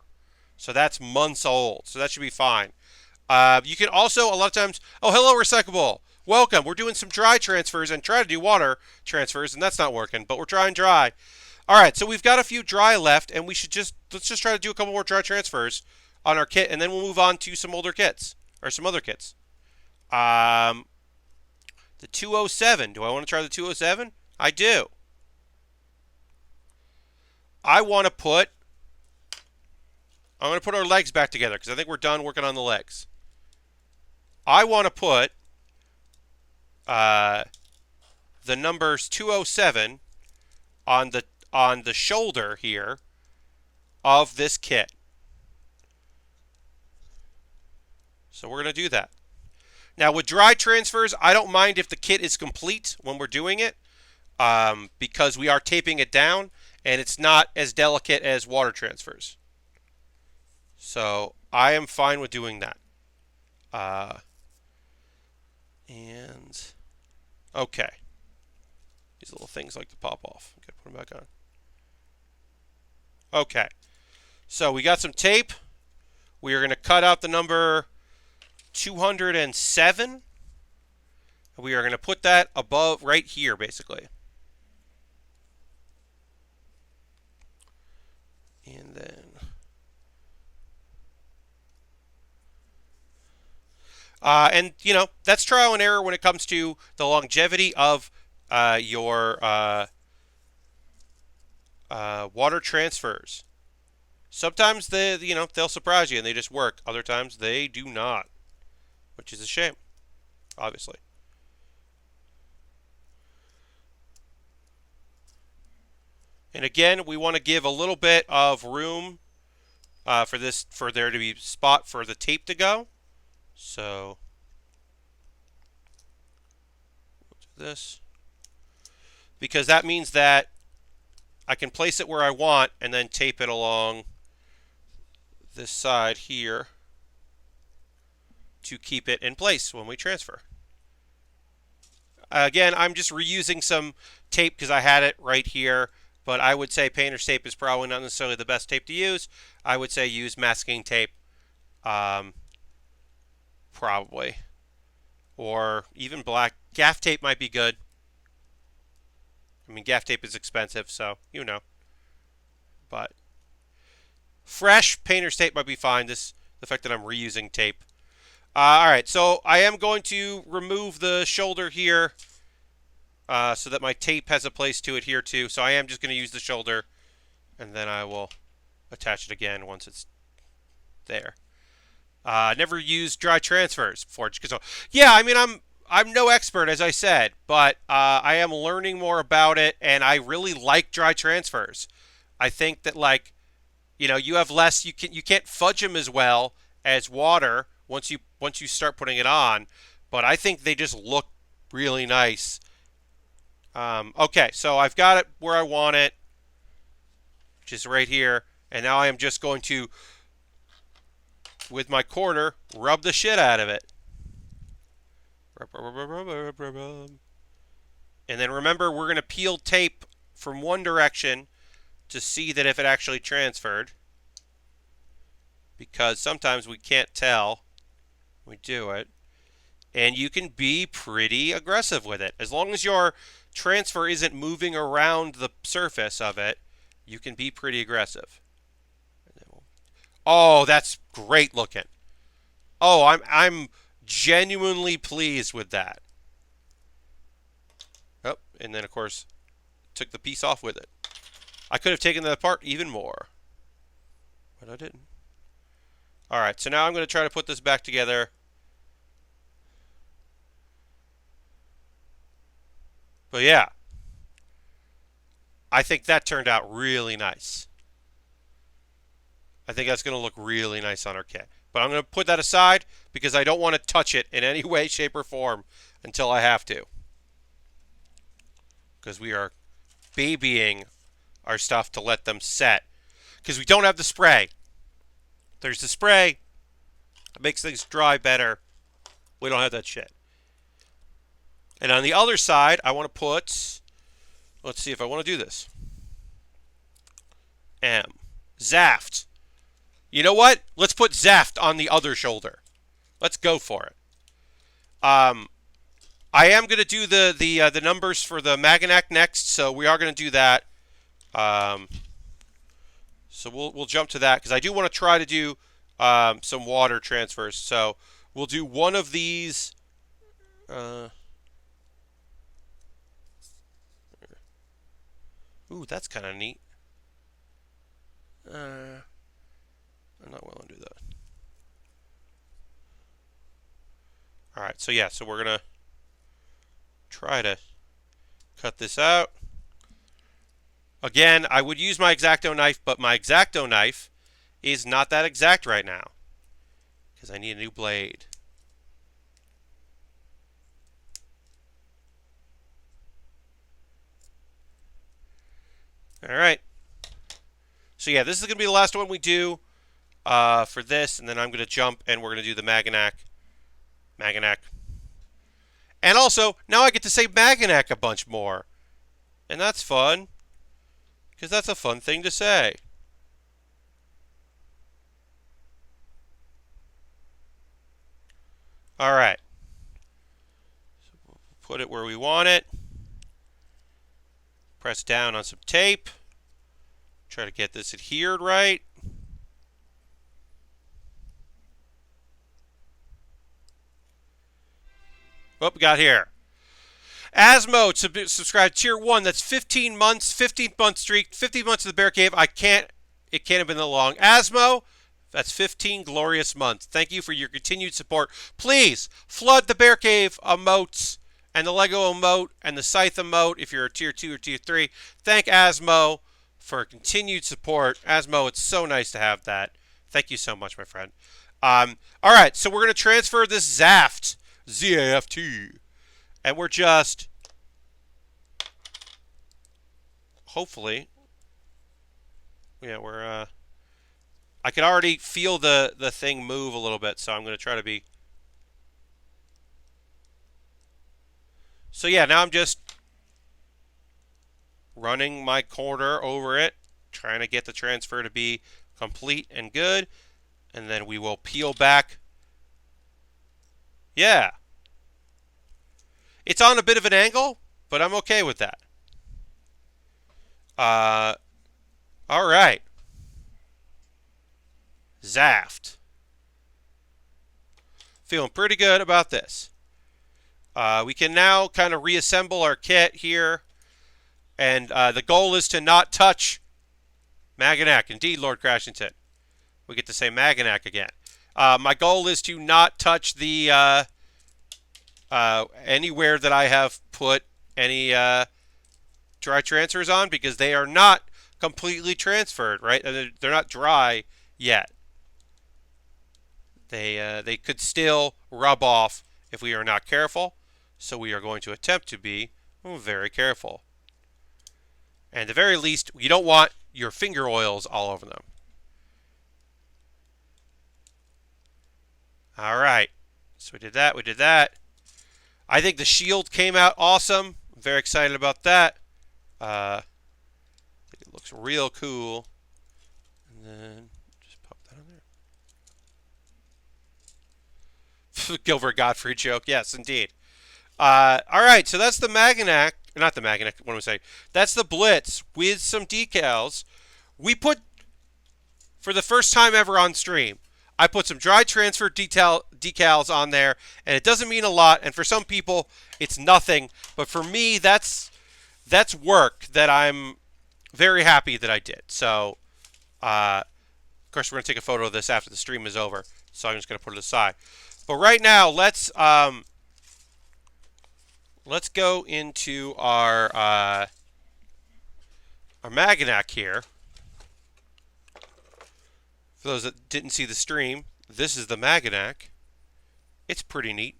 So that's months old. So that should be fine. You can also, a lot of times, oh, hello, Recyclable. Welcome. We're doing some dry transfers and try to do water transfers, and that's not working, but we're trying dry. All right, so we've got a few dry left, and let's just try to do a couple more dry transfers on our kit, and then we'll move on to some older kits, or some other kits. Um, the 207. Do I want to try the 207? I do. I want to put I'm going to put our legs back together because I think we're done working on the legs. I want to put the numbers 207 on the shoulder here of this kit. So we're going to do that. Now with dry transfers, I don't mind if the kit is complete when we're doing it because we are taping it down and it's not as delicate as water transfers. So I am fine with doing that. And okay. These little things like to pop off. Okay, put them back on. Okay. So we got some tape. We are going to cut out the number 207. We are going to put that above right here, basically. And then and you know, that's trial and error when it comes to the longevity of your water transfers. Sometimes they'll surprise you and they just work. Other times they do not, which is a shame, obviously. And again, we want to give a little bit of room for there to be spot for the tape to go. So we'll do this because that means that I can place it where I want and then tape it along this side here to keep it in place when we transfer. Again, I'm just reusing some tape because I had it right here, but I would say painter's tape is probably not necessarily the best tape to use. I would say use masking tape, probably, or even black. Gaff tape might be good. I mean, gaff tape is expensive, so you know. But fresh painter's tape might be fine. The fact that I'm reusing tape. All right, so I am going to remove the shoulder here so that my tape has a place to adhere to. So I am just going to use the shoulder, and then I will attach it again once it's there. Never used dry transfers before. So yeah, I mean I'm no expert, as I said, but I am learning more about it, and I really like dry transfers. I think that, like, you know, you have less. You can't fudge them as well as water once you start putting it on, but I think they just look really nice. Okay, so I've got it where I want it, which is right here, and now I am just going to, with my quarter, rub the shit out of it. And then remember, we're going to peel tape from one direction to see that if it actually transferred, because sometimes we can't tell when we do it. And you can be pretty aggressive with it. As long as your transfer isn't moving around the surface of it, you can be pretty aggressive. Oh, that's great looking. Oh, I'm genuinely pleased with that. Oh, and then of course took the piece off with it. I could have taken that apart even more, but I didn't. All right, so now I'm going to try to put this back together. But yeah, I think that turned out really nice. I think that's going to look really nice on our kit. But I'm going to put that aside because I don't want to touch it in any way, shape, or form until I have to. Because we are babying our stuff to let them set. Because we don't have the spray. There's the spray. It makes things dry better. We don't have that shit. And on the other side, I want to put... Let's see if I want to do this. Zaft. You know what? Let's put Zaft on the other shoulder. Let's go for it. I am going to do the numbers for the Maganac next, so we are going to do that. So we'll jump to that because I do want to try to do some water transfers. So we'll do one of these. Ooh, that's kind of neat. I'm not willing to do that. All right, so yeah, so we're gonna try to cut this out. Again, I would use my X-Acto knife, but my X-Acto knife is not that exact right now because I need a new blade. All right. So yeah, this is going to be the last one we do for this, and then I'm going to jump, and we're going to do the Maganac. And also, now I get to say Maganac a bunch more. And that's fun. Because that's a fun thing to say. Alright. So we'll put it where we want it. Press down on some tape. Try to get this adhered right. What we got here? Asmo subscribed tier 1. That's 15 months, 15-month streak, 15 months of the Bear Cave. It can't have been that long. Asmo, that's 15 glorious months. Thank you for your continued support. Please flood the Bear Cave emotes and the Lego emote and the Scythe emote if you're a tier 2 or tier 3. Thank Asmo for continued support. Asmo, it's so nice to have that. Thank you so much, my friend. All right, so we're going to transfer this Zaft, Z-A-F-T. And we're just, hopefully, yeah, I can already feel the thing move a little bit, so I'm going to try to be. So yeah, now I'm just running my corner over it, trying to get the transfer to be complete and good, and then we will peel back. Yeah. It's on a bit of an angle, but I'm okay with that. All right. Zaft. Feeling pretty good about this. We can now kind of reassemble our kit here. And the goal is to not touch Maganac. Indeed, Lord Crashington. We get to say Maganac again. My goal is to not touch the... anywhere that I have put any dry transfers on because they are not completely transferred, right? They're not dry yet. They could still rub off if we are not careful, so we are going to attempt to be very careful. And at the very least, you don't want your finger oils all over them. All right, so we did that. I think the shield came out awesome. I'm very excited about that. I think it looks real cool. And then just pop that on there. Gilbert Gottfried joke. Yes, indeed. All right, so that's the Maganac. Not the Maganac, what am I saying? That's the Blitz with some decals. We put, for the first time ever on stream, I put some dry transfer decals on there, and it doesn't mean a lot, and for some people, it's nothing. But for me, that's work that I'm very happy that I did. So, of course, we're going to take a photo of this after the stream is over, so I'm just going to put it aside. But right now, let's go into our Maganac here. For those that didn't see the stream, This is the Maganac. It's pretty neat.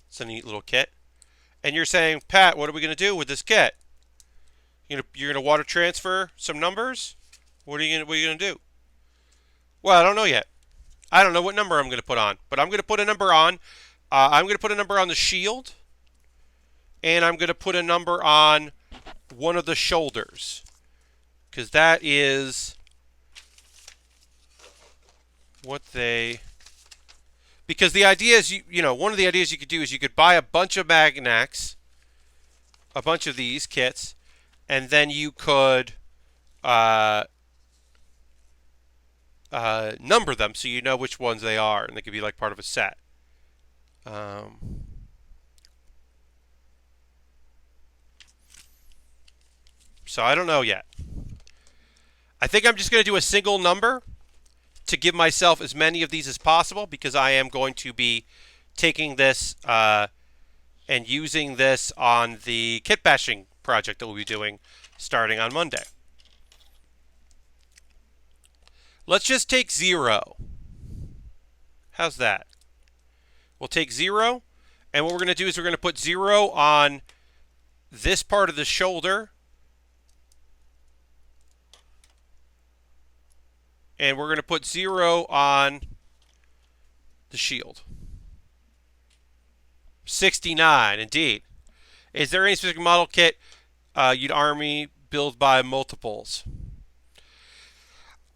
It's a neat little kit. And you're saying, Pat, what are we going to do with this kit? You're gonna water transfer some numbers? What are you gonna do? Well, I don't know yet. I don't know what number I'm gonna put on, but I'm gonna put a number on. I'm gonna put a number on the shield, and I'm gonna put a number on one of the shoulders, because that is what they. Because the idea is, one of the ideas you could do is you could buy a bunch of Magnacs, a bunch of these kits, and then you could number them so you know which ones they are, and they could be like part of a set. So I don't know yet. I think I'm just going to do a single number to give myself as many of these as possible, because I am going to be taking this and using this on the kit bashing project that we'll be doing starting on Monday. Let's just take 0. How's that? We'll take 0, and what we're going to do is we're going to put 0 on this part of the shoulder, and we're going to put 0 on the shield. 69, indeed. Is there any specific model kit you'd army build by multiples?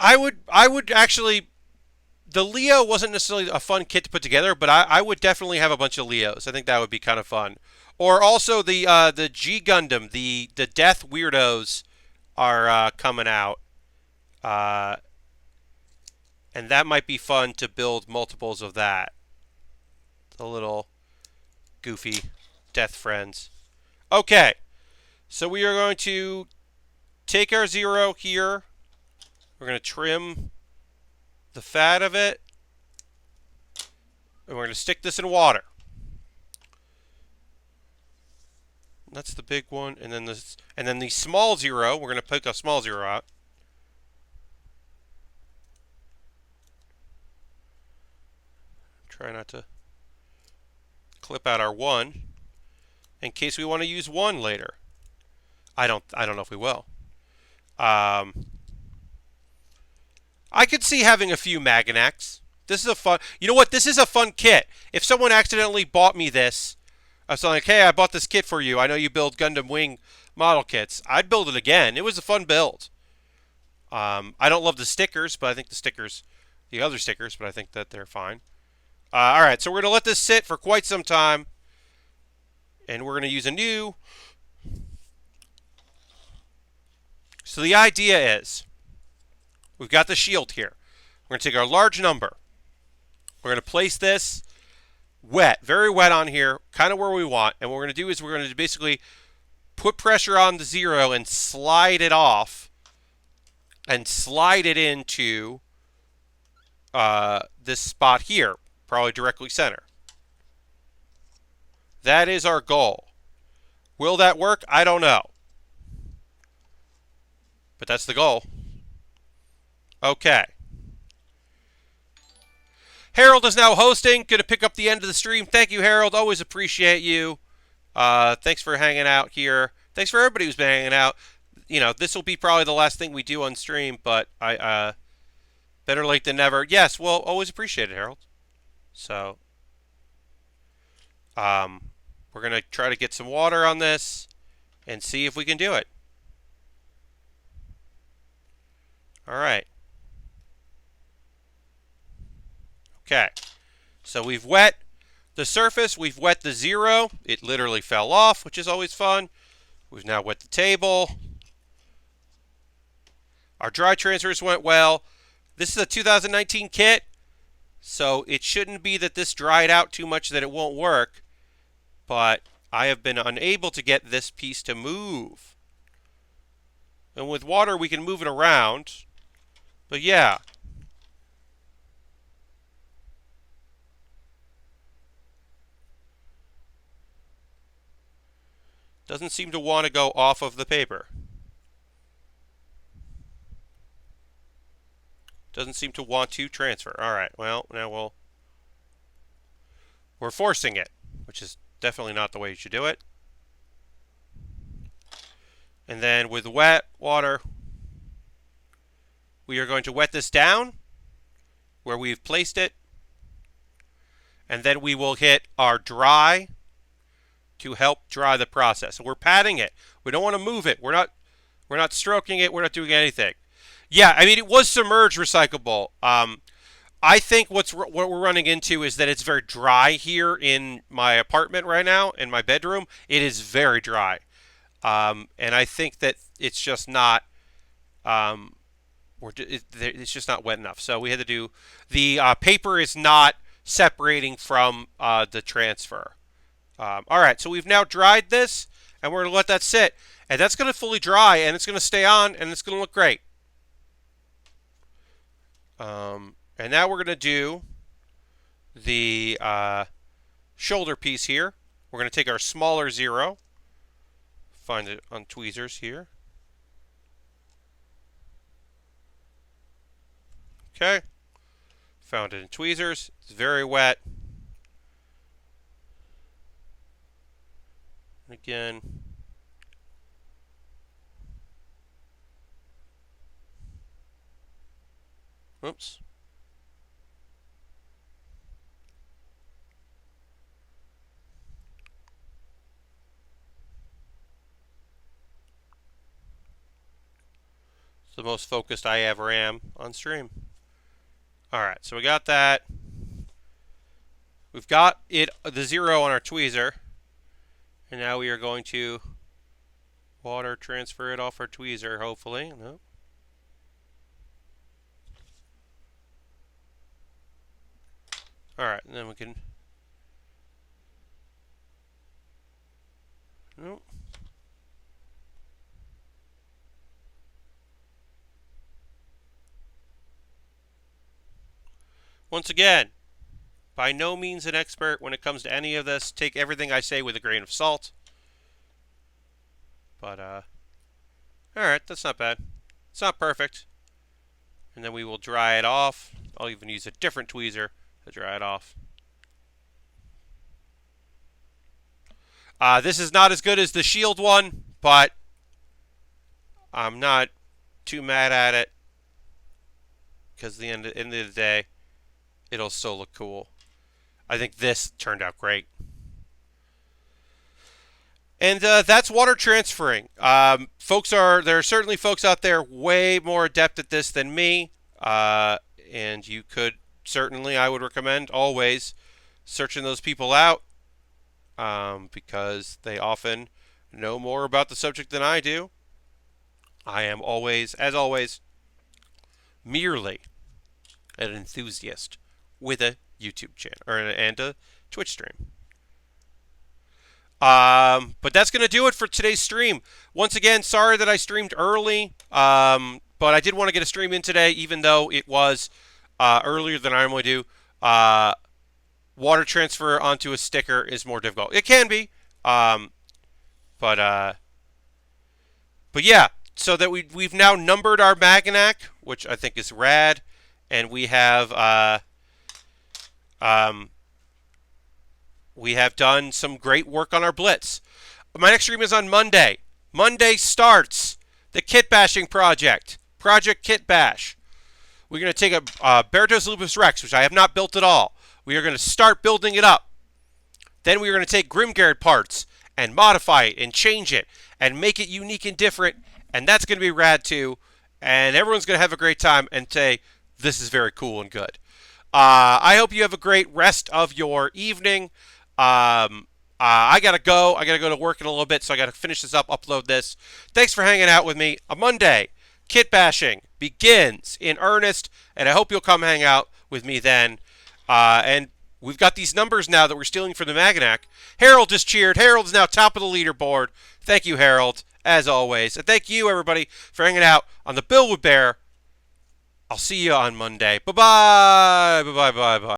I would actually. The Leo wasn't necessarily a fun kit to put together, but I would definitely have a bunch of Leos. I think that would be kind of fun. Or also the G Gundam, the Death Weirdos are coming out, and that might be fun to build multiples of that. The little goofy Death Friends. Okay, so we are going to take our 0 here. We're going to trim the fat of it, and we're going to stick this in water. That's the big one, and then the small 0. We're going to pick a small 0 out. Try not to clip out our 1 in case we want to use 1 later. I don't know if we will. I could see having a few Maganacs. This is a fun. You know what? This is a fun kit. If someone accidentally bought me this, I was like, "Hey, I bought this kit for you. I know you build Gundam Wing model kits. I'd build it again. It was a fun build." I don't love the stickers, but I think the other stickers, but I think that they're fine. All right, so we're gonna let this sit for quite some time, and we're gonna use a new. So the idea is, we've got the shield here. We're going to take our large number. We're going to place this wet, very wet on here, kind of where we want. And what we're going to do is we're going to basically put pressure on the 0 and slide it off and slide it into this spot here, probably directly center. That is our goal. Will that work? I don't know. But that's the goal. Okay. Harold is now hosting. Going to pick up the end of the stream. Thank you, Harold. Always appreciate you. Thanks for hanging out here. Thanks for everybody who's been hanging out. This will be probably the last thing we do on stream, but I better late than never. Yes, well, always appreciate it, Harold. So, we're going to try to get some water on this and see if we can do it. All right. Okay, so we've wet the surface, we've wet the 0. It literally fell off, which is always fun. We've now wet the table. Our dry transfers went well. This is a 2019 kit, so it shouldn't be that this dried out too much that it won't work, but I have been unable to get this piece to move. And with water, we can move it around, but yeah. Doesn't seem to want to go off of the paper. Doesn't seem to want to transfer. All right, well, now we're forcing it, which is definitely not the way you should do it. And then with wet water, we are going to wet this down where we've placed it. And then we will hit our dry to help dry the process. So we're patting it. We don't want to move it. We're not stroking it. We're not doing anything. Yeah, I mean, it was submerged recyclable. I think what we're running into is that it's very dry here in my apartment right now, in my bedroom. It is very dry. And I think that it's just not it's just not wet enough. So we had to do the paper is not separating from the transfer. All right, so we've now dried this, and we're going to let that sit. And that's going to fully dry, and it's going to stay on, and it's going to look great. And now we're going to do the shoulder piece here. We're going to take our smaller 0. Find it on tweezers here. Okay. Found it in tweezers. It's very wet. Again. Oops. It's the most focused I ever am on stream. Alright, so we got that. We've got the 0 on our tweezer. And now we are going to water transfer it off our tweezer, hopefully. Nope. Alright, and then we can... Nope. Once again, by no means an expert when it comes to any of this. Take everything I say with a grain of salt. But, alright, that's not bad. It's not perfect. And then we will dry it off. I'll even use a different tweezer to dry it off. This is not as good as the Shield one, but I'm not too mad at it. Because at the end of the day, it'll still look cool. I think this turned out great. And that's water transferring. There are certainly folks out there way more adept at this than me. And you could certainly, I would recommend always searching those people out. Because they often know more about the subject than I do. I am always, as always, merely an enthusiast with a YouTube channel and a Twitch stream. But that's going to do it for today's stream. Once again, sorry that I streamed early, but I did want to get a stream in today, even though it was earlier than I normally do. Water transfer onto a sticker is more difficult. It can be, but yeah. So that we've now numbered our Maganac, which I think is rad, and we have done some great work on our Blitz. My next stream is on Monday. Monday starts the kit bashing project, Project Kit Bash. We're going to take a Bertos Lupus Rex, which I have not built at all. We are going to start building it up. Then we are going to take Grimgard parts and modify it and change it and make it unique and different. And that's going to be rad too. And everyone's going to have a great time and say, this is very cool and good. I hope you have a great rest of your evening. I got to go. I got to go to work in a little bit, so I got to finish this up, upload this. Thanks for hanging out with me. A Monday, kit bashing begins in earnest, and I hope you'll come hang out with me then. And we've got these numbers now that we're stealing from the Maganac. Harold just cheered. Harold is now top of the leaderboard. Thank you, Harold, as always. And thank you, everybody, for hanging out on the Bill with Baer. I'll see you on Monday. Bye-bye. Bye-bye. Bye-bye.